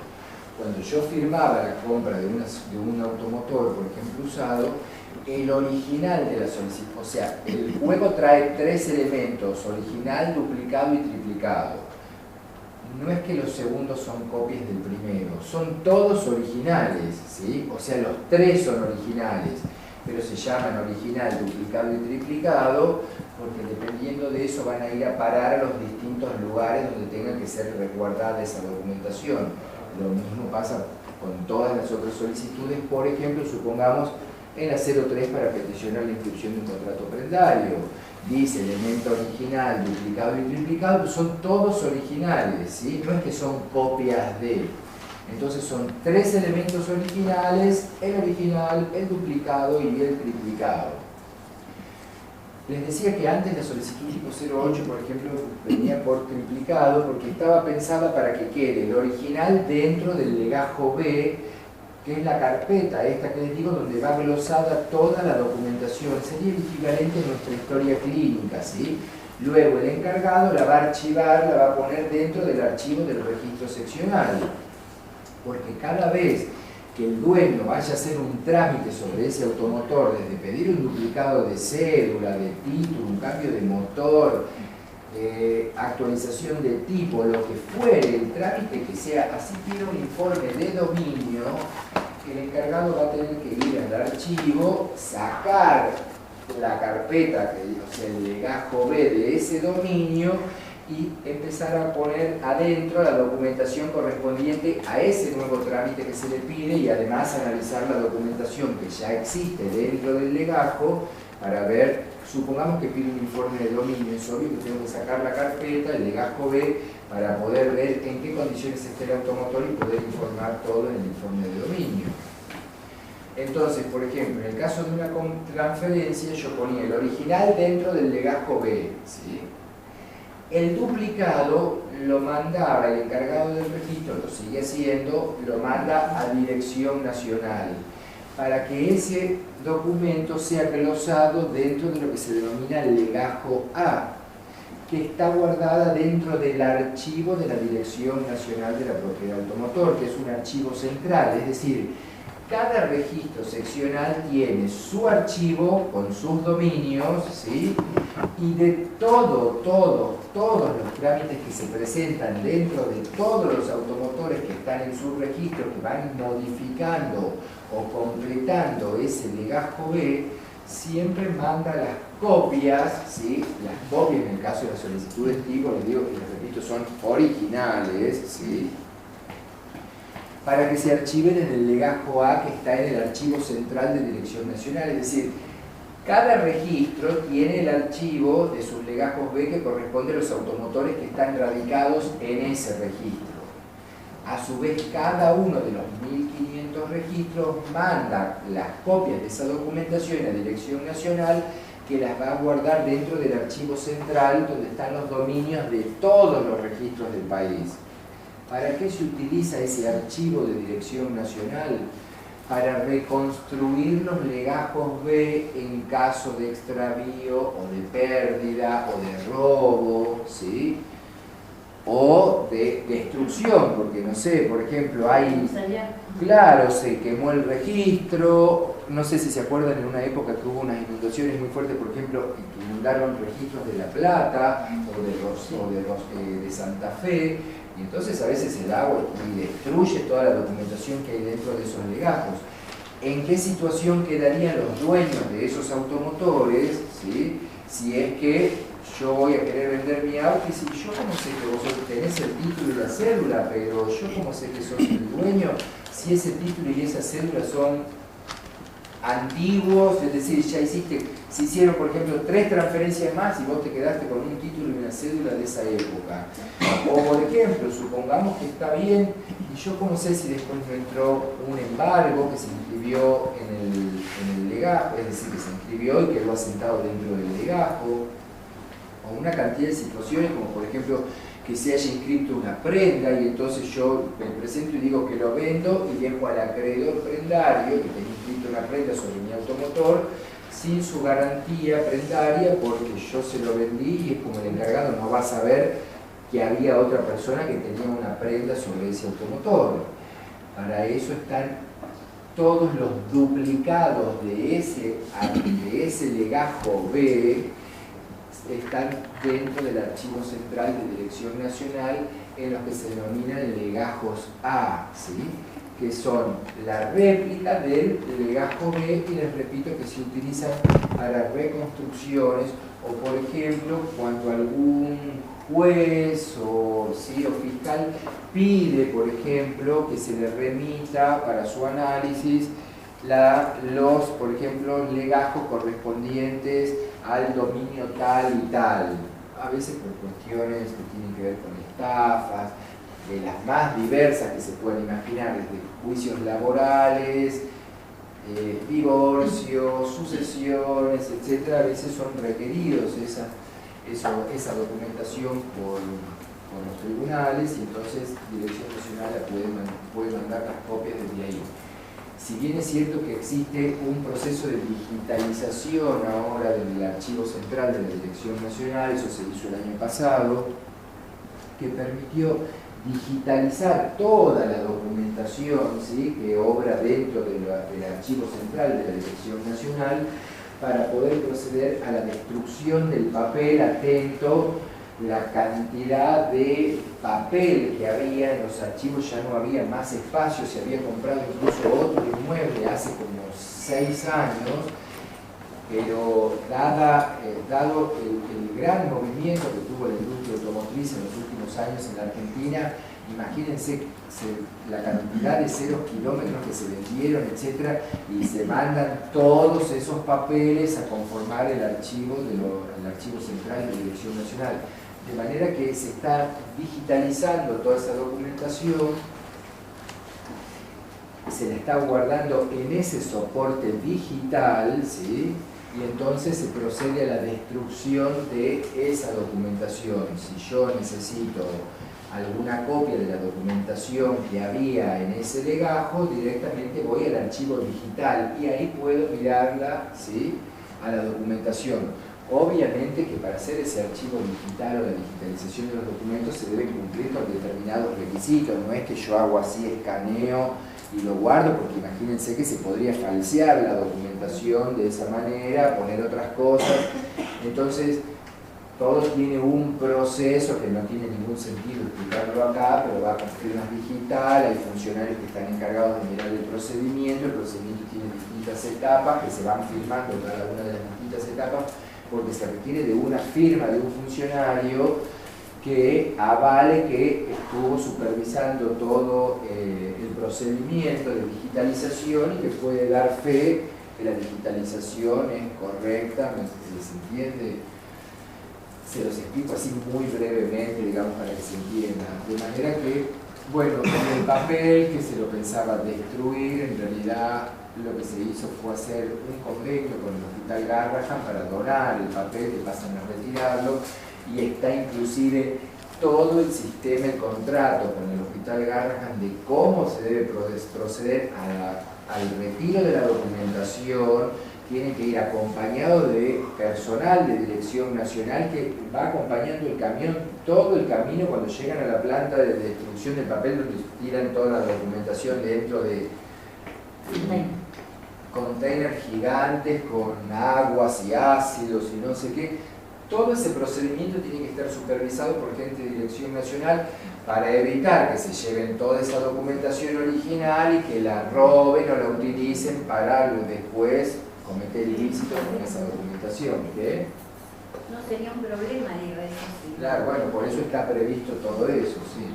Cuando yo firmaba la compra de un automotor, por ejemplo, usado, el original de la solicitud, o sea, el juego trae 3 elementos, original, duplicado y triplicado. No es que los segundos son copias del primero, son todos originales, ¿sí? O sea, los 3 son originales, pero se llaman original, duplicado y triplicado, porque dependiendo de eso van a ir a parar a los distintos lugares donde tenga que ser resguardada esa documentación. Lo mismo pasa con todas las otras solicitudes, por ejemplo, supongamos en la 03 para peticionar la inscripción de un contrato prendario. Dice elemento original, duplicado y triplicado, pues son todos originales, ¿sí? No es que son copias de. Entonces son 3 elementos originales, el original, el duplicado y el triplicado. Les decía que antes la solicitud tipo 08, por ejemplo, venía por triplicado porque estaba pensada para que quede el original dentro del legajo B, que es la carpeta esta que les digo, donde va glosada toda la documentación. Sería el equivalente a nuestra historia clínica, ¿sí? Luego el encargado la va a archivar, la va a poner dentro del archivo del registro seccional, porque cada vez que el dueño vaya a hacer un trámite sobre ese automotor, desde pedir un duplicado de cédula, de título, un cambio de motor, actualización de tipo, lo que fuere, el trámite que sea, así pide un informe de dominio, el encargado va a tener que ir al archivo, sacar la carpeta, o sea, el legajo B de ese dominio, y empezar a poner adentro la documentación correspondiente a ese nuevo trámite que se le pide, y además analizar la documentación que ya existe dentro del legajo para ver, supongamos que pide un informe de dominio, es obvio que tengo que sacar la carpeta, el legajo B, para poder ver en qué condiciones está el automotor y poder informar todo en el informe de dominio. Entonces, por ejemplo, en el caso de una transferencia yo ponía el original dentro del legajo B, ¿sí? El duplicado lo mandaba el encargado del registro, lo sigue haciendo, lo manda a Dirección Nacional para que ese documento sea glosado dentro de lo que se denomina el legajo A, que está guardada dentro del archivo de la Dirección Nacional de la Propiedad Automotor, que es un archivo central, es decir, cada registro seccional tiene su archivo con sus dominios, ¿sí? Y de todos los trámites que se presentan dentro de todos los automotores que están en su registro, que van modificando o completando ese legajo B, siempre manda las copias, ¿sí? Las copias en el caso de las solicitudes tipo, les digo que les repito, son originales, ¿sí? Para que se archiven en el legajo A que está en el archivo central de Dirección Nacional, es decir, cada registro tiene el archivo de sus legajos B que corresponde a los automotores que están radicados en ese registro. A su vez, cada uno de los 1500 registros manda las copias de esa documentación a Dirección Nacional, que las va a guardar dentro del archivo central donde están los dominios de todos los registros del país. ¿Para qué se utiliza ese archivo de Dirección Nacional? Para reconstruir los legajos B en caso de extravío o de pérdida o de robo, ¿sí? O de destrucción, porque no sé, por ejemplo, hay... Claro, se quemó el registro, no sé si se acuerdan en una época que hubo unas inundaciones muy fuertes, por ejemplo, que inundaron registros de La Plata o de Santa Fe, y entonces a veces el agua y destruye toda la documentación que hay dentro de esos legajos. ¿En qué situación quedarían los dueños de esos automotores, ¿sí? Si es que yo voy a querer vender mi auto y si yo como sé que vos tenés el título y la cédula, pero yo como sé que sos el dueño, si ese título y esa cédula son antiguos, es decir, ya se hicieron por ejemplo 3 transferencias más y vos te quedaste con un título y una cédula de esa época. O por ejemplo, supongamos que está bien y yo como sé si después no entró un embargo que se inscribió en el legajo, es decir, que se inscribió y quedó asentado dentro del legajo, o una cantidad de situaciones como por ejemplo que se haya inscrito una prenda, y entonces yo me presento y digo que lo vendo y dejo al acreedor prendario que tenía inscrito una prenda sobre mi automotor sin su garantía prendaria, porque yo se lo vendí y es como el encargado no va a saber que había otra persona que tenía una prenda sobre ese automotor. Para eso están todos los duplicados de ese legajo B, están dentro del archivo central de Dirección Nacional, en los que se denominan legajos A, ¿sí? Que son la réplica del legajo B, y les repito que se utilizan para reconstrucciones, o por ejemplo cuando algún juez o fiscal pide, por ejemplo, que se le remita para su análisis los, por ejemplo, legajos correspondientes al dominio tal y tal, a veces por cuestiones que tienen que ver con estafas, de las más diversas que se pueden imaginar, desde juicios laborales, divorcios, sucesiones, etc. A veces son requeridos esa documentación por los tribunales, y entonces Dirección Nacional puede mandar las copias desde ahí. Si bien es cierto que existe un proceso de digitalización ahora del archivo central de la Dirección Nacional, eso se hizo el año pasado, que permitió digitalizar toda la documentación, ¿sí?, que obra dentro del archivo central de la Dirección Nacional, para poder proceder a la destrucción del papel. Atento, la cantidad de papel que había en los archivos, ya no había más espacio, se había comprado incluso otro inmueble hace como 6 años, pero dado el gran movimiento que tuvo la industria automotriz en los últimos años en la Argentina, imagínense la cantidad de 0 kilómetros que se vendieron, etc., y se mandan todos esos papeles a conformar el archivo central de Dirección Nacional. De manera que se está digitalizando toda esa documentación, se la está guardando en ese soporte digital, ¿sí?, y entonces se procede a la destrucción de esa documentación. Si yo necesito alguna copia de la documentación que había en ese legajo, directamente voy al archivo digital y ahí puedo mirarla, ¿sí?, a la documentación. Obviamente que para hacer ese archivo digital o la digitalización de los documentos se deben cumplir con determinados requisitos. No es que yo hago así, escaneo y lo guardo, porque imagínense que se podría falsear la documentación de esa manera, poner otras cosas. Entonces, todo tiene un proceso que no tiene ningún sentido explicarlo acá, pero va a construir más digital, hay funcionarios que están encargados de mirar el procedimiento tiene distintas etapas que se van firmando cada una de las distintas etapas, porque se requiere de una firma de un funcionario que avale que estuvo supervisando todo el procedimiento de digitalización y que puede dar fe que la digitalización es correcta. ¿Se entiende? Se los explico así muy brevemente, digamos, para que se entienda. De manera que, bueno, con el papel que se lo pensaba destruir, en realidad lo que se hizo fue hacer un convenio con el Hospital Garrahan para donar el papel, que pasan a retirarlo, y está inclusive todo el sistema, el contrato con el Hospital Garrahan de cómo se debe proceder al retiro de la documentación. Tiene que ir acompañado de personal de Dirección Nacional que va acompañando el camión todo el camino cuando llegan a la planta de destrucción del papel, donde tiran toda la documentación dentro de containers gigantes con aguas y ácidos y no sé qué. Todo ese procedimiento tiene que estar supervisado por gente de Dirección Nacional para evitar que se lleven toda esa documentación original y que la roben o la utilicen para después cometer ilícitos con esa documentación. ¿Qué? No sería un problema, digo, eso sí. Claro, bueno, por eso está previsto todo eso, sí.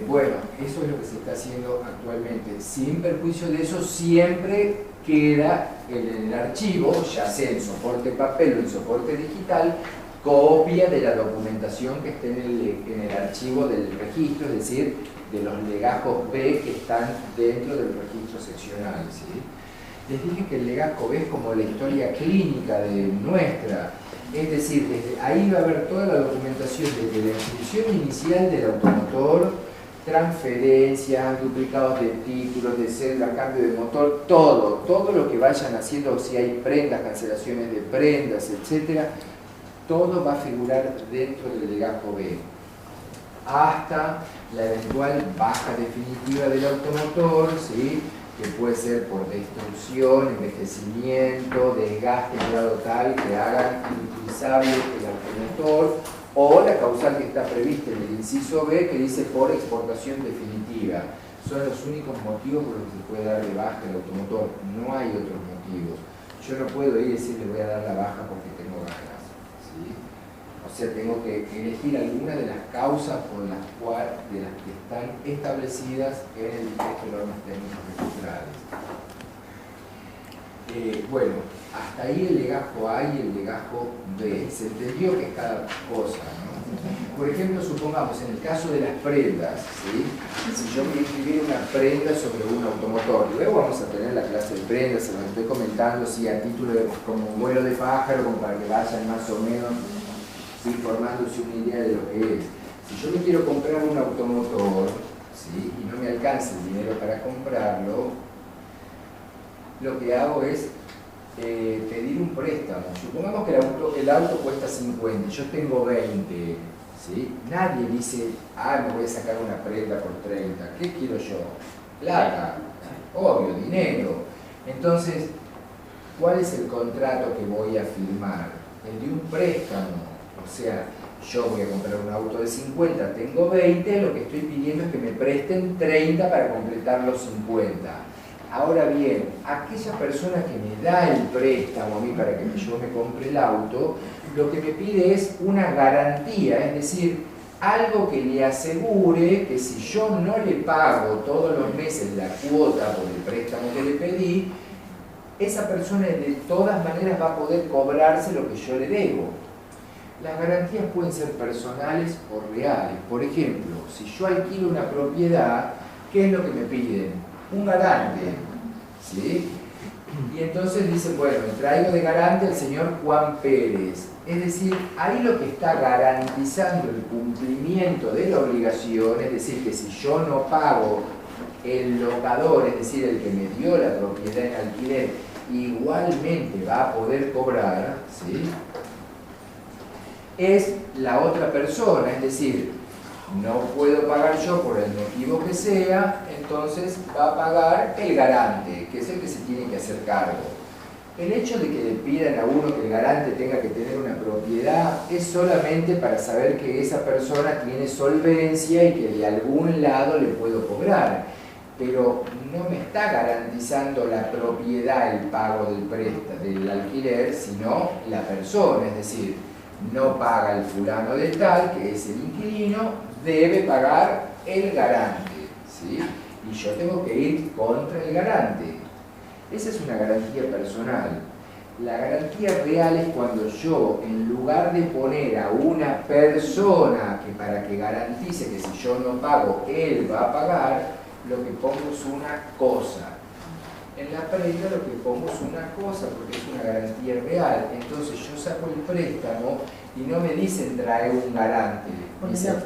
Bueno, eso es lo que se está haciendo actualmente. Sin perjuicio de eso, siempre queda en el archivo, ya sea en soporte papel o en soporte digital, copia de la documentación que esté en el archivo del registro, es decir, de los legajos B que están dentro del registro seccional, ¿sí? Les dije que el legajo B es como la historia clínica de nuestra. Es decir, desde ahí va a haber toda la documentación desde la inscripción inicial del automotor, transferencias, duplicados de títulos, de cédula, cambio de motor, todo lo que vayan haciendo, si hay prendas, cancelaciones de prendas, etcétera, todo va a figurar dentro del legajo B, hasta la eventual baja definitiva del automotor, ¿sí? Que puede ser por destrucción, envejecimiento, desgaste en grado tal que hagan inutilizable el automotor, o la causal que está prevista en el inciso B que dice por exportación definitiva. Son los únicos motivos por los que se puede dar de baja el automotor, no hay otros motivos. Yo no puedo ir y decir le voy a dar la baja porque tengo ganas, ¿sí? O sea, tengo que elegir alguna de las causas por las cuales, de las que están establecidas en el texto de normas técnicas registrales. Bueno, hasta ahí el legajo A y el legajo B. Se entendió que es cada cosa, ¿no? Por ejemplo, supongamos en el caso de las prendas, ¿sí? Si yo me escribiera una prenda sobre un automotor, luego vamos a tener la clase de prendas, se lo estoy comentando, sí, a título de como un vuelo de pájaro, como para que vayan más o menos, ¿sí?, formándose una idea de lo que es. Si yo me quiero comprar un automotor, ¿sí?, y no me alcanza el dinero para comprarlo, lo que hago es pedir un préstamo. Supongamos que el auto cuesta 50, yo tengo 20, ¿sí? Nadie dice, me voy a sacar una prenda por 30. ¿Qué quiero yo? Plata, obvio, dinero. Entonces, ¿cuál es el contrato que voy a firmar? El de un préstamo. O sea, yo voy a comprar un auto de 50, tengo 20, lo que estoy pidiendo es que me presten 30 para completar los 50. Ahora bien, aquella persona que me da el préstamo a mí para que yo me compre el auto, lo que me pide es una garantía, es decir, algo que le asegure que si yo no le pago todos los meses la cuota por el préstamo que le pedí, esa persona de todas maneras va a poder cobrarse lo que yo le debo. Las garantías pueden ser personales o reales. Por ejemplo, si yo alquilo una propiedad, ¿qué es lo que me piden? Un garante, ¿sí? Y entonces dicen, bueno, traigo de garante al señor Juan Pérez. Es decir, ahí lo que está garantizando el cumplimiento de la obligación, es decir, que si yo no pago, el locador, es decir, el que me dio la propiedad en alquiler, igualmente va a poder cobrar, ¿sí?, es la otra persona, es decir, no puedo pagar yo por el motivo que sea, entonces va a pagar el garante, que es el que se tiene que hacer cargo. El hecho de que le pidan a uno que el garante tenga que tener una propiedad es solamente para saber que esa persona tiene solvencia y que de algún lado le puedo cobrar, pero no me está garantizando la propiedad el pago del préstamo, del alquiler, sino la persona, es decir, no paga el fulano de tal, que es el inquilino, debe pagar el garante, ¿sí? Y yo tengo que ir contra el garante. Esa es una garantía personal. La garantía real es cuando yo, en lugar de poner a una persona que para que garantice que si yo no pago, él va a pagar, lo que pongo es una cosa. En la prenda lo que pongo es una cosa porque es una garantía real. Entonces yo saco el préstamo y no me dicen trae un garante. Dicen,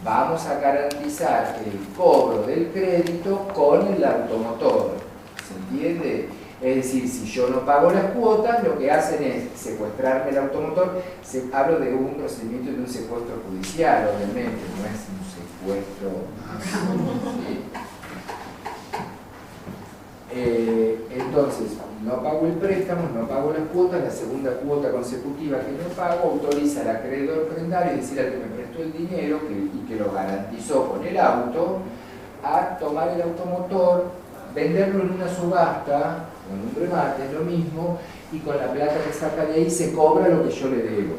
vamos a garantizar el cobro del crédito con el automotor. ¿Se entiende? Es decir, si yo no pago las cuotas, lo que hacen es secuestrarme el automotor. Hablo de un procedimiento de un secuestro judicial, obviamente, no es un secuestro. ¿Sí? Entonces, no pago el préstamo, no pago las cuotas, la segunda cuota consecutiva que no pago autoriza al acreedor prendario, es decir, al que me prestó el dinero y que lo garantizó con el auto, a tomar el automotor, venderlo en una subasta, con un remate, es lo mismo, y con la plata que saca de ahí se cobra lo que yo le debo.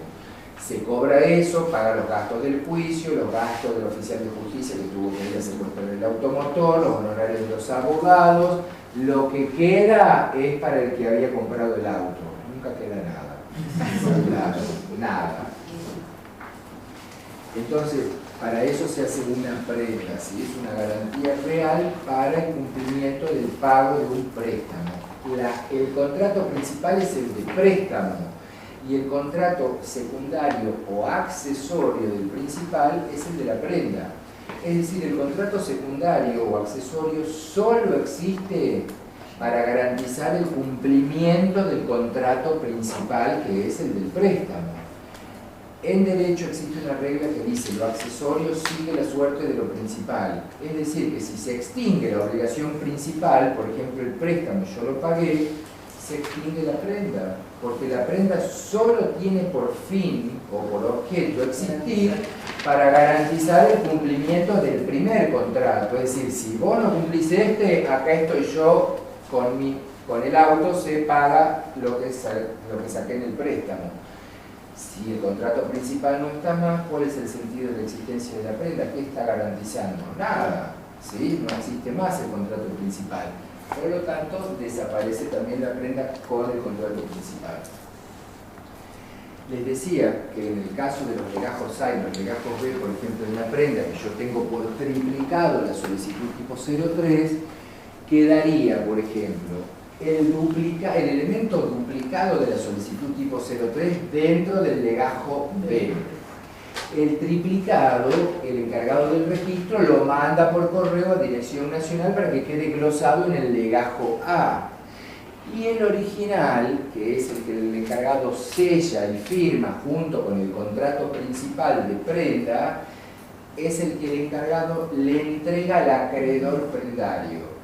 Se cobra eso, paga los gastos del juicio, los gastos del oficial de justicia que tuvo que ir a secuestrar el automotor, los honorarios de los abogados. Lo que queda es para el que había comprado el auto. Nunca queda nada. Nada. Entonces, para eso se hace una prenda, ¿sí? Es una garantía real para el cumplimiento del pago de un préstamo. el contrato principal es el de préstamo y el contrato secundario o accesorio del principal es el de la prenda. Es decir, el contrato secundario o accesorio solo existe para garantizar el cumplimiento del contrato principal, que es el del préstamo. En derecho existe una regla que dice lo accesorio sigue la suerte de lo principal. Es decir, que si se extingue la obligación principal, por ejemplo el préstamo yo lo pagué, se extingue la prenda, porque la prenda solo tiene por fin o por objeto existir para garantizar el cumplimiento del primer contrato. Es decir, si vos no cumplís acá estoy yo con el auto, se paga lo que saqué en el préstamo. Si el contrato principal no está más, ¿cuál es el sentido de la existencia de la prenda? ¿Qué está garantizando? Nada, ¿sí? No existe más el contrato principal. Por lo tanto, desaparece también la prenda con el contrato principal. Les decía que en el caso de los legajos A y los legajos B, por ejemplo, en una prenda que yo tengo por triplicado la solicitud tipo 03, quedaría, por ejemplo, el elemento duplicado de la solicitud tipo 03 dentro del legajo B. El triplicado, el encargado del registro lo manda por correo a Dirección Nacional para que quede glosado en el legajo A. Y el original, que es el que el encargado sella y firma junto con el contrato principal de prenda, es el que el encargado le entrega al acreedor prendario.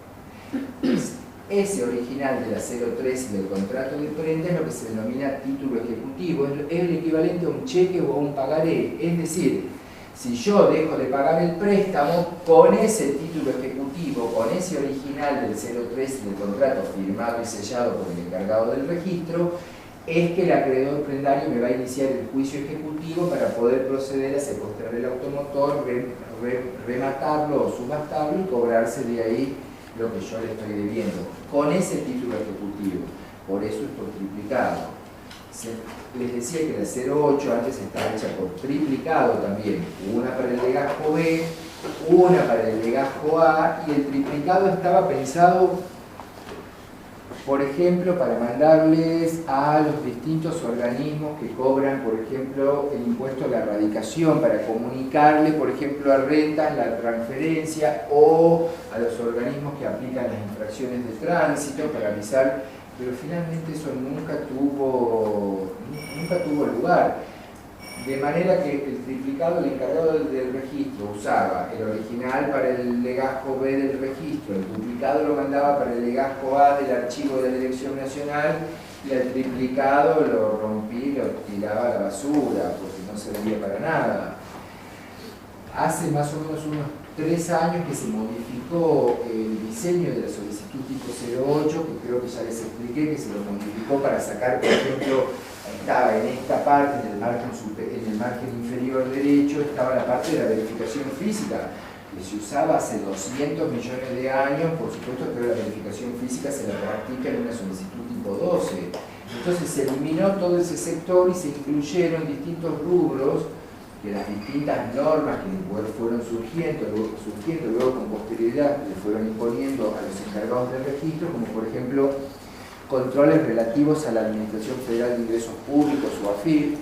Ese original de la 03 y del contrato de prenda es lo que se denomina título ejecutivo, es el equivalente a un cheque o a un pagaré. Es decir, si yo dejo de pagar el préstamo, con ese título ejecutivo, con ese original del 03 y del contrato firmado y sellado por el encargado del registro, es que el acreedor prendario me va a iniciar el juicio ejecutivo para poder proceder a secuestrar el automotor, rematarlo o subastarlo y cobrarse de ahí lo que yo le estoy debiendo, con ese título ejecutivo. Por eso es por triplicado. Les decía que la 08 antes estaba hecha por triplicado también, una para el legajo B, una para el legajo A, y el triplicado estaba pensado, por ejemplo, para mandarles a los distintos organismos que cobran, por ejemplo, el impuesto a la radicación, para comunicarle, por ejemplo, a rentas la transferencia, o a los organismos que aplican las infracciones de tránsito para avisar, pero finalmente eso nunca tuvo lugar. De manera que el triplicado, el encargado del registro, usaba el original para el legajo B del registro, el duplicado lo mandaba para el legajo A del archivo de la Dirección Nacional, y el triplicado lo rompí, lo tiraba a la basura, porque no servía para nada. Hace más o menos unos 3 años que se modificó el diseño de la solicitud tipo 08, que creo que ya les expliqué, que se lo modificó para sacar, por ejemplo, estaba en esta parte, en el margen inferior derecho, estaba la parte de la verificación física, que se usaba hace 200 millones de años. Por supuesto que la verificación física se la practica en una solicitud tipo 12. Entonces se eliminó todo ese sector y se incluyeron distintos rubros de las distintas normas que fueron surgiendo luego con posterioridad, le fueron imponiendo a los encargados del registro, como por ejemplo controles relativos a la Administración Federal de Ingresos Públicos o AFIP.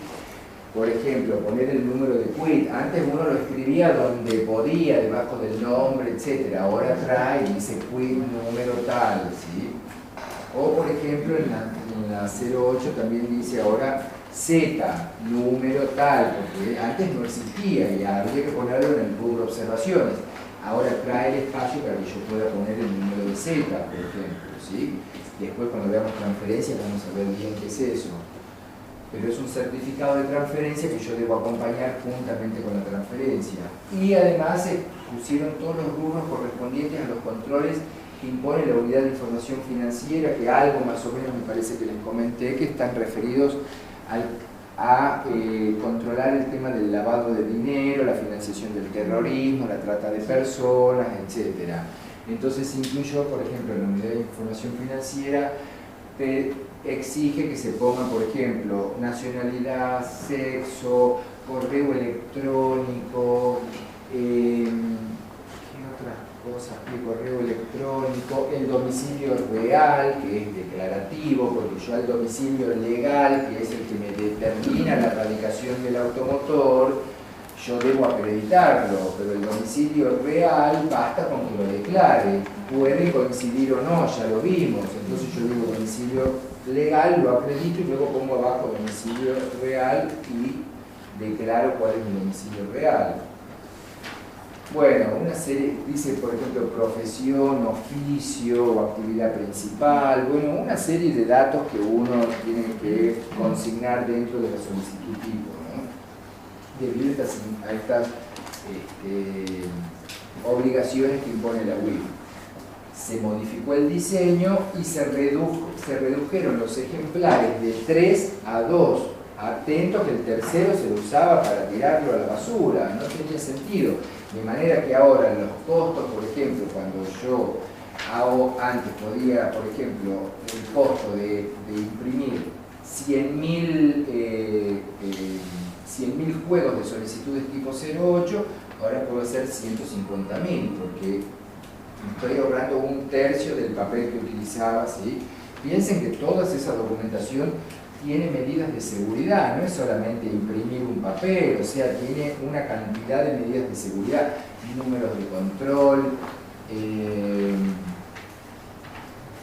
Por ejemplo, poner el número de quit. Antes uno lo escribía donde podía, debajo del nombre, etc. Ahora trae y dice quit número tal, ¿sí? O por ejemplo en la 08 también dice ahora Z, número tal, porque antes no existía y había que ponerlo en el rubro observaciones. Ahora trae el espacio para que yo pueda poner el número de Z, por ejemplo, ¿sí? Después cuando veamos transferencia vamos a ver bien qué es eso. Pero es un certificado de transferencia que yo debo acompañar juntamente con la transferencia. Y además se pusieron todos los rubros correspondientes a los controles que impone la Unidad de Información Financiera, que algo más o menos me parece que les comenté, que están referidos a controlar el tema del lavado de dinero, la financiación del terrorismo, la trata de personas, etc. Entonces incluyó, por ejemplo, en la Unidad de Información Financiera, exige que se ponga, por ejemplo, nacionalidad, sexo, correo electrónico, ¿qué otra? cosas de correo electrónico, el domicilio real, que es declarativo, porque yo al domicilio legal, que es el que me determina la radicación del automotor, yo debo acreditarlo, pero el domicilio real basta con que lo declare, puede coincidir o no, ya lo vimos, entonces yo digo domicilio legal, lo acredito y luego pongo abajo domicilio real y declaro cuál es mi domicilio real. Bueno, una serie, dice por ejemplo profesión, oficio o actividad principal, bueno, una serie de datos que uno tiene que consignar dentro de la solicitud tipo, ¿no? Debido a estas obligaciones que impone la UIF. Se modificó el diseño y se redujeron los ejemplares de 3 a 2. Atento que el tercero se lo usaba para tirarlo a la basura, no tenía sentido. De manera que ahora los costos, por ejemplo, cuando yo hago, antes podía, por ejemplo, el costo de imprimir 100.000 juegos de solicitudes tipo 08, ahora puedo hacer 150.000, porque estoy ahorrando 1/3 del papel que utilizaba, ¿sí? Piensen que toda esa documentación tiene medidas de seguridad, no es solamente imprimir un papel, o sea, tiene una cantidad de medidas de seguridad, números de control,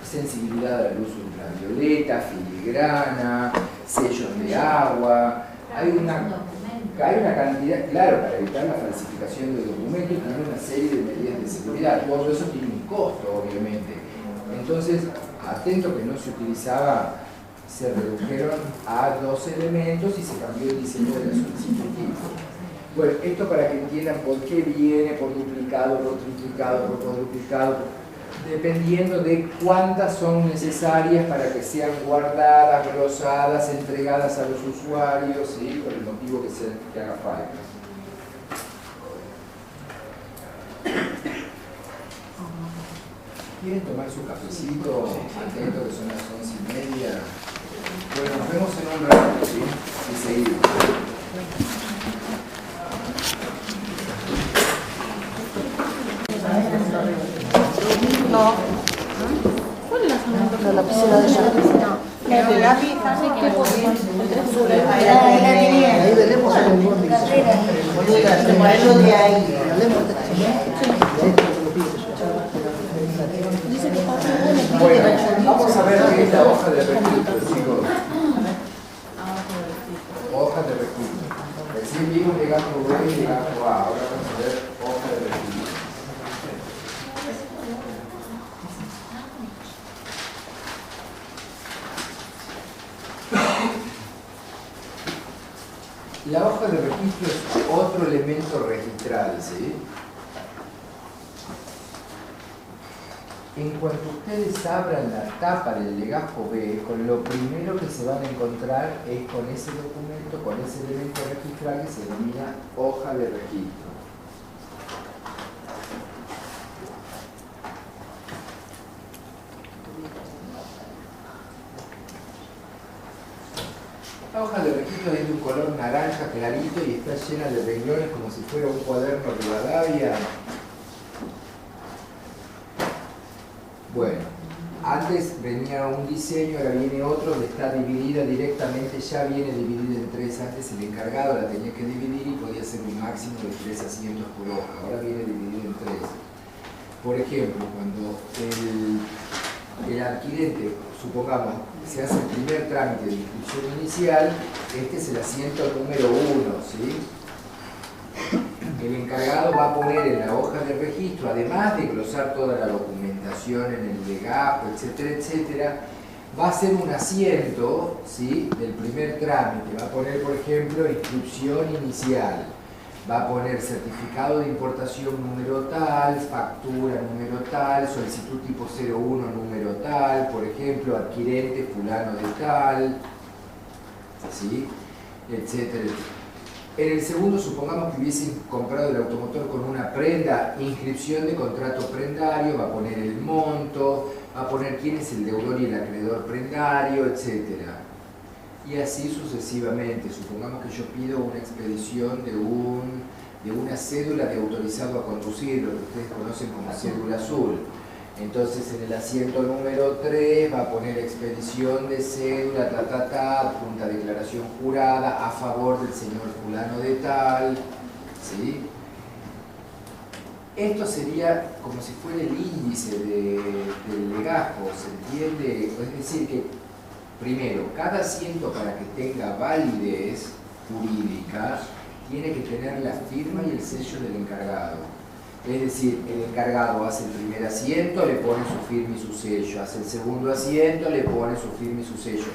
sensibilidad a la luz ultravioleta, filigrana, sellos de agua, hay una cantidad, claro, para evitar la falsificación de documentos, tiene una serie de medidas de seguridad, todo eso tiene un costo, obviamente. Entonces, atento que no se utilizaba, se redujeron a 2 elementos y se cambió el diseño de la solicitud tipo. Bueno, esto para que entiendan por qué viene por duplicado, por triplicado, por cuadruplicado, dependiendo de cuántas son necesarias para que sean guardadas, glosadas, entregadas a los usuarios, ¿sí? Por el motivo que haga falta. ¿Quieren tomar su cafecito? Atento que son las 11:30. Bueno, nos vemos en un rato, ¿sí? Y seguimos. No. ¿Cuál es la zona? La lapicera de ella. La de lápiz, ¿qué podía? Ahí veremos a los bordes. Modelos de ahí. Bueno, vamos a ver qué es la hoja de registro, chicos. Hoja de registro. Recién vimos legajo B y legajo A. Ahora vamos a ver hoja de registro. La hoja de registro es otro elemento registral, ¿sí? En cuanto ustedes abran la tapa del legajo B, con lo primero que se van a encontrar es con ese documento, con ese elemento registral que se denomina hoja de registro. La hoja de registro es de un color naranja clarito y está llena de renglones como si fuera un cuaderno Rivadavia. Bueno, antes venía un diseño, ahora viene otro, donde está dividida directamente, ya viene dividida en 3. Antes el encargado la tenía que dividir y podía hacer un máximo de 3 asientos por hoja, ahora viene dividida en 3. Por ejemplo, cuando el adquirente, supongamos, se hace el primer trámite de inscripción inicial, este es el asiento número 1, ¿sí? El encargado va a poner en la hoja de registro, además de glosar toda la documentación en el legajo, etcétera, etcétera, va a hacer un asiento, ¿sí?, del primer trámite. Va a poner, por ejemplo, inscripción inicial. Va a poner certificado de importación número tal, factura número tal, solicitud tipo 01 número tal, por ejemplo, adquirente fulano de tal, ¿sí?, etcétera, etcétera. En el segundo, supongamos que hubiesen comprado el automotor con una prenda, inscripción de contrato prendario, va a poner el monto, va a poner quién es el deudor y el acreedor prendario, etc. Y así sucesivamente. Supongamos que yo pido una expedición de un de una cédula de autorizado a conducir, lo que ustedes conocen como cédula azul. Entonces en el asiento número 3 va a poner expedición de cédula, adjunta declaración jurada a favor del señor fulano de tal, ¿sí? Esto sería como si fuera el índice del legajo, ¿se entiende? Es decir que, primero, cada asiento para que tenga validez jurídica tiene que tener la firma y el sello del encargado. Es decir, el encargado hace el primer asiento, le pone su firma y su sello, hace el segundo asiento, le pone su firma y su sello.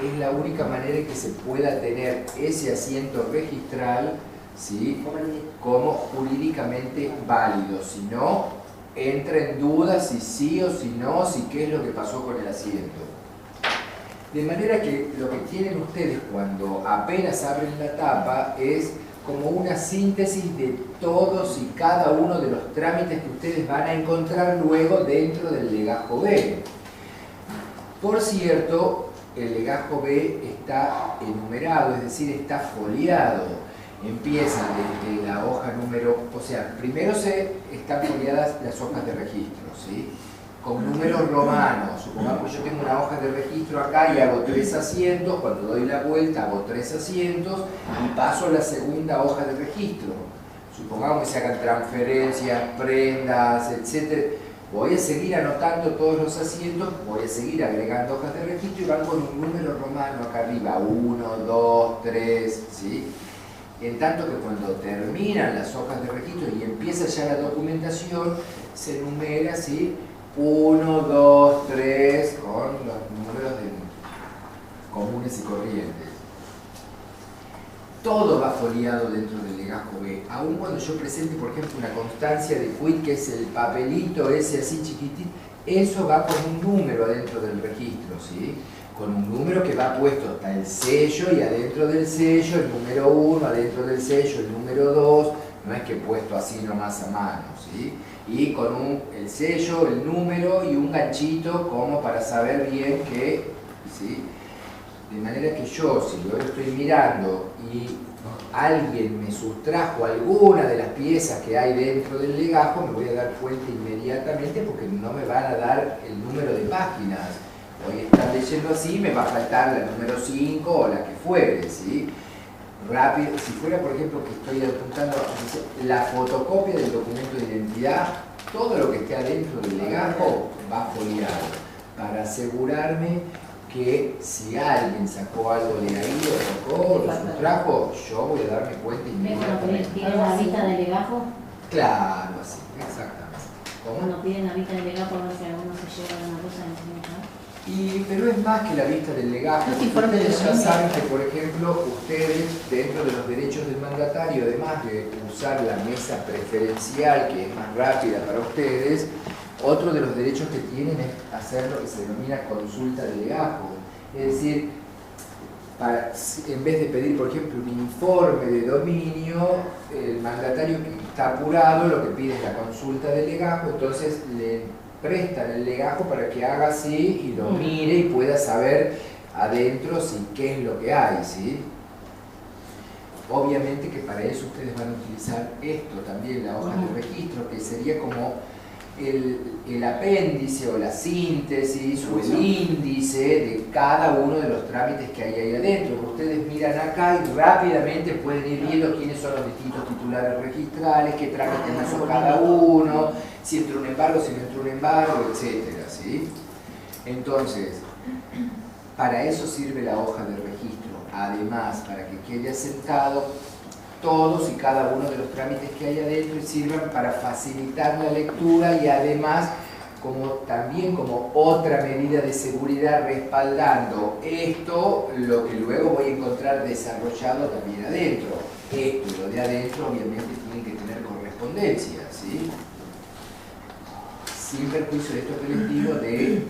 Es la única manera en que se pueda tener ese asiento registral, ¿sí?, como jurídicamente válido. Si no, entra en duda si sí o si no, si qué es lo que pasó con el asiento. De manera que lo que tienen ustedes cuando apenas abren la tapa es como una síntesis de todos y cada uno de los trámites que ustedes van a encontrar luego dentro del legajo B. Por cierto, el legajo B está enumerado, es decir, está foliado. Empieza desde la hoja número, o sea, primero están foliadas las hojas de registro, ¿sí?, con números romanos. Supongamos que yo tengo una hoja de registro acá y hago 3 asientos, cuando doy la vuelta hago 3 asientos y paso a la segunda hoja de registro. Supongamos que se hagan transferencias, prendas, etc. Voy a seguir anotando todos los asientos, voy a seguir agregando hojas de registro y van con un número romano acá arriba, 1, 2, 3, ¿sí? En tanto que cuando terminan las hojas de registro y empieza ya la documentación, se enumera, ¿sí?, 1, 2, 3, con los números comunes y corrientes. Todo va foliado dentro del legajo B. Aun cuando yo presente, por ejemplo, una constancia de quit, que es el papelito ese así chiquitito, eso va con un número adentro del registro, ¿sí?, con un número que va puesto hasta el sello, y adentro del sello el número 1, adentro del sello el número 2, no es que puesto así nomás a mano, ¿sí?, y con el sello, el número y un ganchito como para saber bien que, ¿sí?, de manera que yo, si yo lo estoy mirando y alguien me sustrajo alguna de las piezas que hay dentro del legajo, me voy a dar cuenta inmediatamente, porque no me van a dar el número de páginas. Voy a estar leyendo así, me va a faltar la número 5 o la que fuere, ¿sí? Rápido, si fuera, por ejemplo, que estoy apuntando la fotocopia del documento de identidad, todo lo que esté adentro del legajo va foliado, para asegurarme que si alguien sacó algo de ahí, lo sacó, lo sustrajo, yo voy a darme cuenta inmediatamente. ¿Piden la vista del legajo? Claro, así, exactamente. ¿Cómo? Cuando piden la vista del legajo, no sé si alguno se lleva una cosa en Pero es más que la vista del legajo. Ustedes ya saben que, por ejemplo, ustedes, dentro de los derechos del mandatario, además de usar la mesa preferencial, que es más rápida para ustedes, otro de los derechos que tienen es hacer lo que se denomina consulta de legajo. Es decir, en vez de pedir, por ejemplo, un informe de dominio, el mandatario que está apurado lo que pide es la consulta de legajo, entonces le prestan el legajo para que haga así y lo mire y pueda saber adentro qué es lo que hay, ¿sí? Obviamente que para eso ustedes van a utilizar esto también, la hoja de registro, que sería como el apéndice o la síntesis o el índice de cada uno de los trámites que hay ahí adentro. Ustedes miran acá y rápidamente pueden ir viendo quiénes son los distintos titulares registrales, qué trámites hizo cada uno, si entró un embargo, si no entró un embargo, etcétera, ¿sí? Entonces, para eso sirve la hoja de registro. Además, para que quede asentado todos y cada uno de los trámites que hay adentro y sirvan para facilitar la lectura, y además también como otra medida de seguridad, respaldando esto, lo que luego voy a encontrar desarrollado también adentro. Esto y lo de adentro obviamente tienen que tener correspondencia, ¿sí? Sin perjuicio de esto que les digo de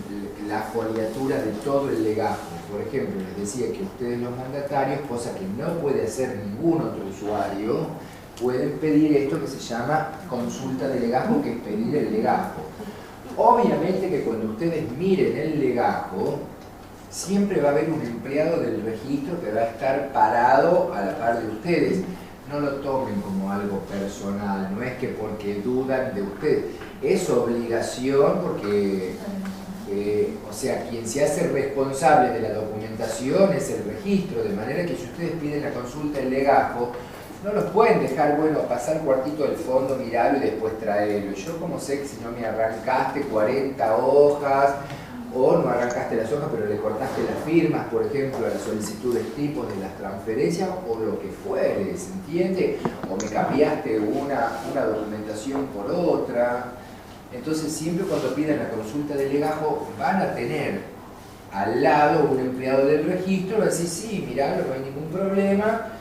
la foliatura de todo el legajo. Por ejemplo, les decía que ustedes, los mandatarios, cosa que no puede hacer ningún otro usuario, pueden pedir esto que se llama consulta de legajo, que es pedir el legajo. Obviamente que cuando ustedes miren el legajo, siempre va a haber un empleado del registro que va a estar parado a la par de ustedes. no lo tomen como algo personal, no es que porque dudan de usted, es obligación porque, o sea, quien se hace responsable de la documentación es el registro, de manera que si ustedes piden la consulta del legajo, no los pueden dejar, bueno, pasar cuartito del fondo, mirarlo y después traerlo. Yo como sé que si no me arrancaste 40 hojas, o no arrancaste las hojas pero le cortaste las firmas, por ejemplo, a las solicitudes tipos de las transferencias o lo que fuere, ¿se entiende? O me cambiaste una documentación por otra. Entonces siempre cuando pidan la consulta del legajo van a tener al lado un empleado del registro, va a decir, sí, miralo, no hay ningún problema,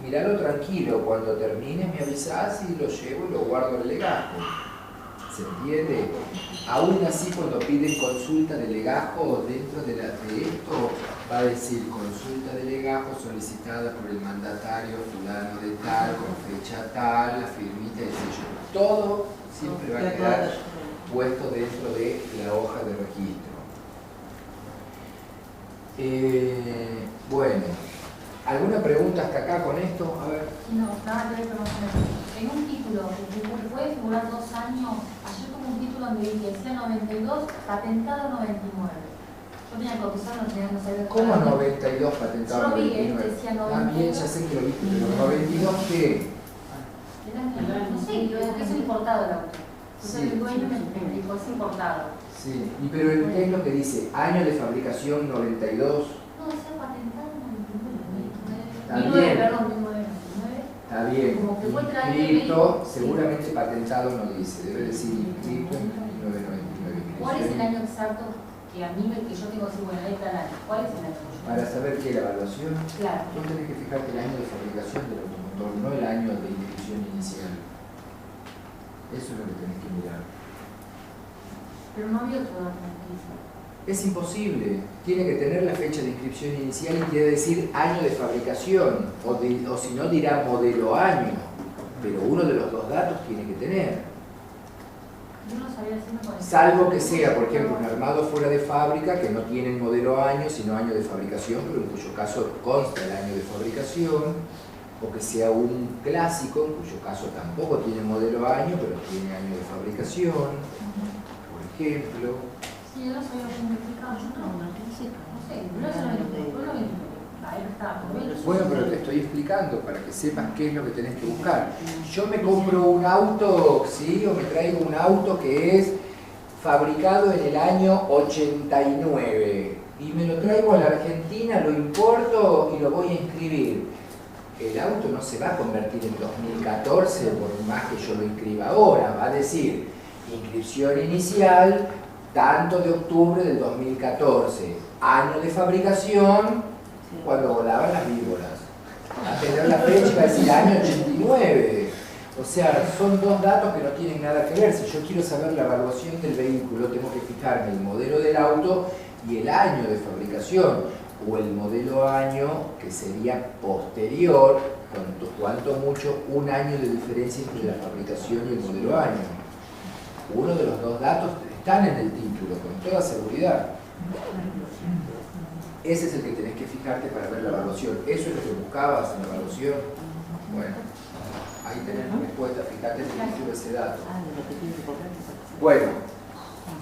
miralo tranquilo, cuando termine me avisás y lo llevo y lo guardo al legajo. ¿Se entiende? Aún así, cuando piden consulta de legajo dentro de esto, va a decir consulta de legajo solicitada por el mandatario fulano de tal, con fecha tal, la firmita de sello. Todo siempre va a quedar puesto dentro de la hoja de registro. Bueno, ¿alguna pregunta hasta acá con esto? A ver. No, nada que ver con en un título que puede figurar 2 años, ayer como un título donde decía 92, patentado 99. Yo tenía que cotizar, no sabía. ¿Cómo 92 patentado 99? Yo lo vi, decía 92. También ya sé que lo viste, pero 92 ¿qué? No sé, que es importado el auto. Entonces el dueño me dijo, es importado. Sí, pero ¿qué es lo que dice? Año de fabricación 92. No, decía patentado 99. Está 19, bien. perdón, 19. Está bien, Como que fue traído inscripto, sí. Seguramente patentado no dice, debe decir inscripto en 1999. ¿Cuál es el año exacto que a mí, que yo tengo que decir, bueno, ahí está el año? ¿Cuál es el año? Para saber qué es la evaluación, Claro. vos tenés que fijarte el año de fabricación del automotor, no el año de inscripción inicial. Eso es lo que tenés que mirar. Pero no había otro dato en Es imposible, tiene que tener la fecha de inscripción inicial y quiere decir año de fabricación, o si no dirá modelo año, pero uno de los dos datos tiene que tener. Yo no sabía decirme con eso. Salvo que sea, por ejemplo, un armado fuera de fábrica que no tienen modelo año, sino año de fabricación, pero en cuyo caso consta el año de fabricación, o que sea un clásico, en cuyo caso tampoco tiene modelo año, pero tiene año de fabricación, por ejemplo. Sí, yo no sabía lo que significaba. Yo no sé, no Bueno, pero te estoy explicando para que sepas qué es lo que tenés que buscar. Yo me compro un auto, ¿sí? O me traigo un auto que es fabricado en el año 89 y me lo traigo a la Argentina, lo importo y lo voy a inscribir. El auto no se va a convertir en 2014 por más que yo lo inscriba ahora, va a decir inscripción inicial tanto de octubre del 2014, año de fabricación cuando volaban las víboras, a tener la fecha va a decir año 89. O sea, son dos datos que no tienen nada que ver. Si yo quiero saber la evaluación del vehículo, tengo que fijarme el modelo del auto y el año de fabricación, o el modelo año que sería posterior, cuanto mucho un año de diferencia entre la fabricación y el modelo año. Uno de los dos datos están en el título, con toda seguridad. Ese es el que tenés que fijarte para ver la evaluación. ¿Eso es lo que buscabas en la evaluación? Bueno, ahí tenés la respuesta, fíjate en el título ese dato. Bueno,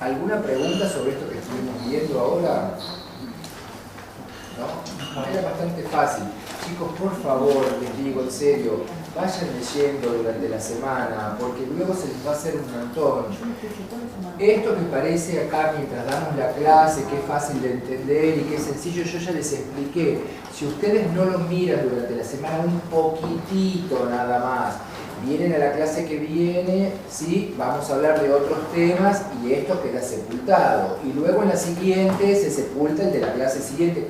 ¿alguna pregunta sobre esto que estuvimos viendo ahora? ¿No? Era bastante fácil. Chicos, por favor, les digo en serio, vayan leyendo durante la semana, porque luego se les va a hacer un montón. Esto que parece acá mientras damos la clase, que es fácil de entender y que es sencillo, yo ya les expliqué. Si ustedes no lo miran durante la semana un poquitito nada más, vienen a la clase que viene, ¿sí? Vamos a hablar de otros temas y esto queda sepultado. Y luego en la siguiente se sepulta el de la clase siguiente.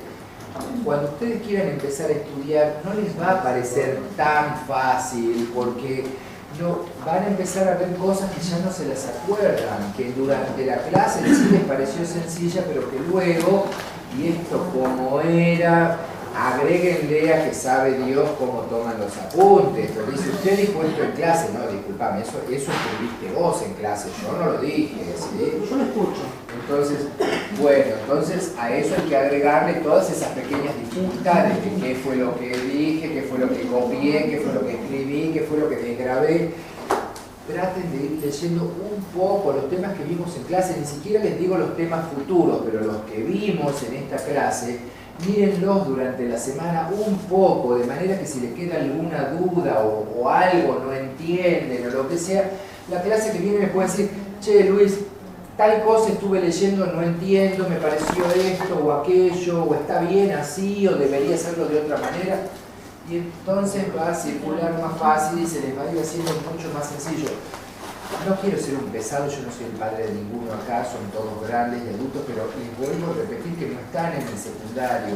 Cuando ustedes quieran empezar a estudiar, no les va a parecer tan fácil porque no, van a empezar a ver cosas que ya no se las acuerdan, que durante la clase sí les pareció sencilla, pero que luego, y esto como era, agréguenle a que sabe Dios cómo toman los apuntes. Pero dice, usted dijo esto en clase, no, disculpame, eso escribiste vos en clase, yo no lo dije, ¿sí? Yo lo escucho. Entonces, bueno, entonces a eso hay que agregarle todas esas pequeñas dificultades de qué fue lo que dije, qué fue lo que copié, qué fue lo que escribí, qué fue lo que desgrabé. Traten de ir leyendo un poco los temas que vimos en clase, ni siquiera les digo los temas futuros, pero los que vimos en esta clase, mírenlos durante la semana un poco, de manera que si les queda alguna duda o algo no entienden o lo que sea, la clase que viene me puede decir, che Luis, tal cosa estuve leyendo, no entiendo, me pareció esto o aquello, o está bien así, o debería hacerlo de otra manera. Y entonces va a circular más fácil y se les va a ir haciendo mucho más sencillo. No quiero ser un pesado, yo no soy el padre de ninguno acá, son todos grandes y adultos, pero les vuelvo a repetir que no están en el secundario.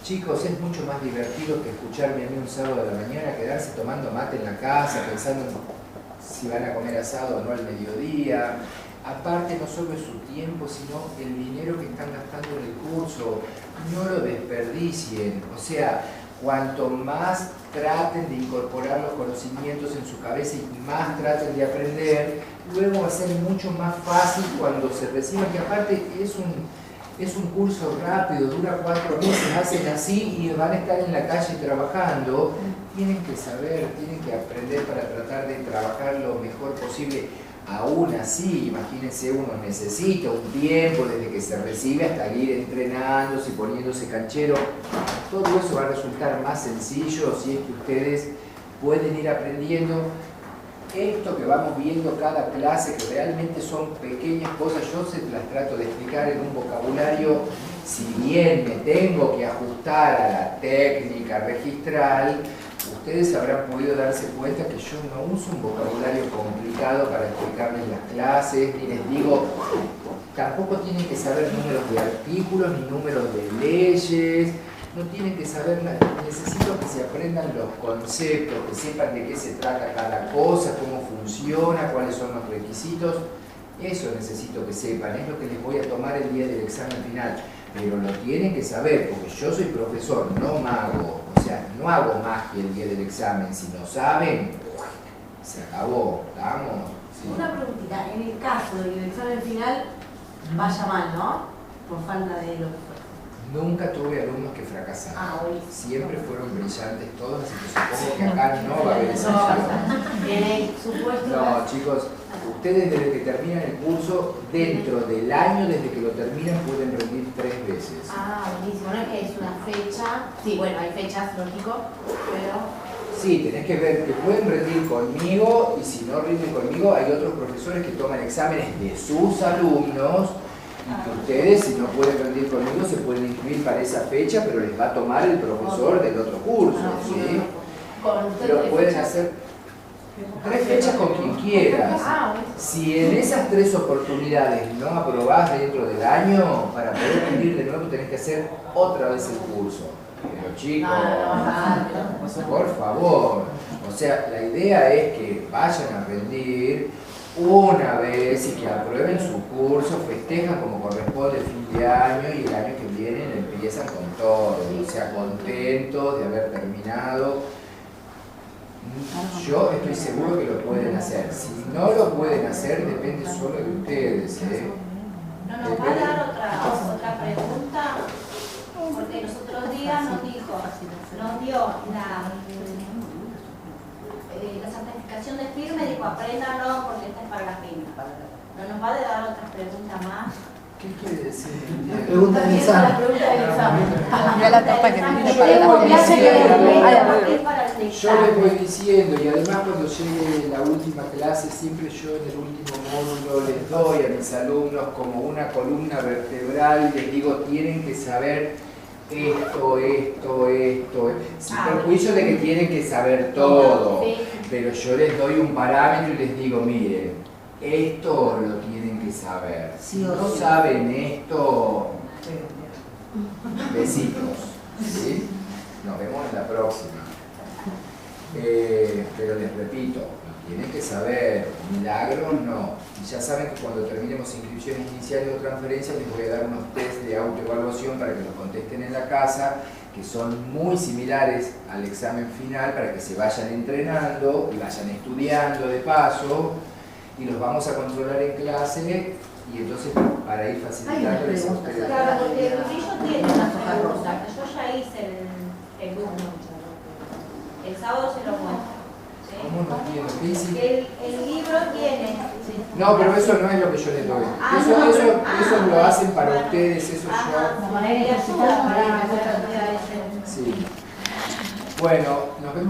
Chicos, es mucho más divertido que escucharme a mí un sábado de la mañana, quedarse tomando mate en la casa, pensando en si van a comer asado o no al mediodía. Aparte, no solo es su tiempo, sino el dinero que están gastando en el curso. No lo desperdicien. O sea, cuanto más traten de incorporar los conocimientos en su cabeza y más traten de aprender, luego va a ser mucho más fácil cuando se reciban, que aparte es un curso rápido, dura 4 meses, hacen así y van a estar en la calle trabajando. Tienen que saber, tienen que aprender para tratar de trabajar lo mejor posible. Aún así, imagínense, uno necesita un tiempo desde que se recibe hasta ir entrenándose y poniéndose canchero. Todo eso va a resultar más sencillo si es que ustedes pueden ir aprendiendo esto que vamos viendo cada clase, que realmente son pequeñas cosas. Yo se las trato de explicar en un vocabulario, si bien me tengo que ajustar a la técnica registral, ustedes habrán podido darse cuenta que yo no uso un vocabulario complicado para explicarles las clases, ni les digo, tampoco tienen que saber números de artículos ni números de leyes, no tienen que saber nada. Necesito que se aprendan los conceptos, que sepan de qué se trata cada cosa, cómo funciona, cuáles son los requisitos. Eso necesito que sepan, es lo que les voy a tomar el día del examen final. Pero lo tienen que saber, porque yo soy profesor, no mago. O sea, no hago magia el día del examen. Si no saben, se acabó. ¿Estamos? Sí. Una preguntita, en el caso de que el examen final vaya mal, ¿no? Por falta de lo que fue. Nunca tuve alumnos que fracasaron. Ah, siempre fueron brillantes todos, así que supongo que acá no va a haber excepción. No, chicos, ustedes desde que terminan el curso, dentro del año desde que lo terminan, pueden rendir 3 veces. Ah, buenísimo, no es que es una fecha. Sí, bueno, hay fechas, lógico, pero... Sí, tenés que ver que pueden rendir conmigo, y si no rinden conmigo, hay otros profesores que toman exámenes de sus alumnos, y que ustedes, si no pueden rendir conmigo, se pueden inscribir para esa fecha, pero les va a tomar el profesor del otro curso, ¿sí? Pero pueden hacer 3 fechas con quien quieras. Si en esas 3 oportunidades no aprobás dentro del año, para poder rendir de nuevo tenés que hacer otra vez el curso. Pero chicos, por favor, o sea, la idea es que vayan a rendir una vez y que aprueben su curso, festejan como corresponde el fin de año y el año que viene empiezan con todo, o sea, contentos de haber terminado. Yo estoy seguro que lo pueden hacer. Si no lo pueden hacer, depende solo de ustedes. ¿No nos va a dar otra pregunta? Porque los otros días nos dio la certificación de firme, dijo apréndalo porque esta es para la firma. ¿No nos va a dar otra pregunta más? ¿Qué quiere decir? La pregunta del examen. Mira la tapa que me para la Yo les voy diciendo, y además cuando llegue la última clase, siempre yo en el último módulo les doy a mis alumnos como una columna vertebral y les digo, tienen que saber esto, sin perjuicio de que tienen que saber todo, pero yo les doy un parámetro y les digo, miren, esto lo tienen que saber. Si no saben esto, besitos, ¿sí? Nos vemos en la próxima. Pero les repito, tienen que saber, milagros no. Y ya saben que cuando terminemos inscripciones iniciales o transferencias les voy a dar unos test de autoevaluación para que los contesten en la casa, que son muy similares al examen final para que se vayan entrenando y vayan estudiando de paso. y los vamos a controlar en clase, y entonces para ir facilitándoles a ustedes. Claro, porque el brillo tiene una pregunta, que yo ya hice el grupo. El sábado se lo muestro. ¿sí? ¿Cómo no entiendo? ¿Qué hiciste? Que el libro tiene. No, pero eso no es lo que yo les doy. Eso lo hacen para ustedes, eso yo. Y ayuda para Sí. Bueno, nos vemos.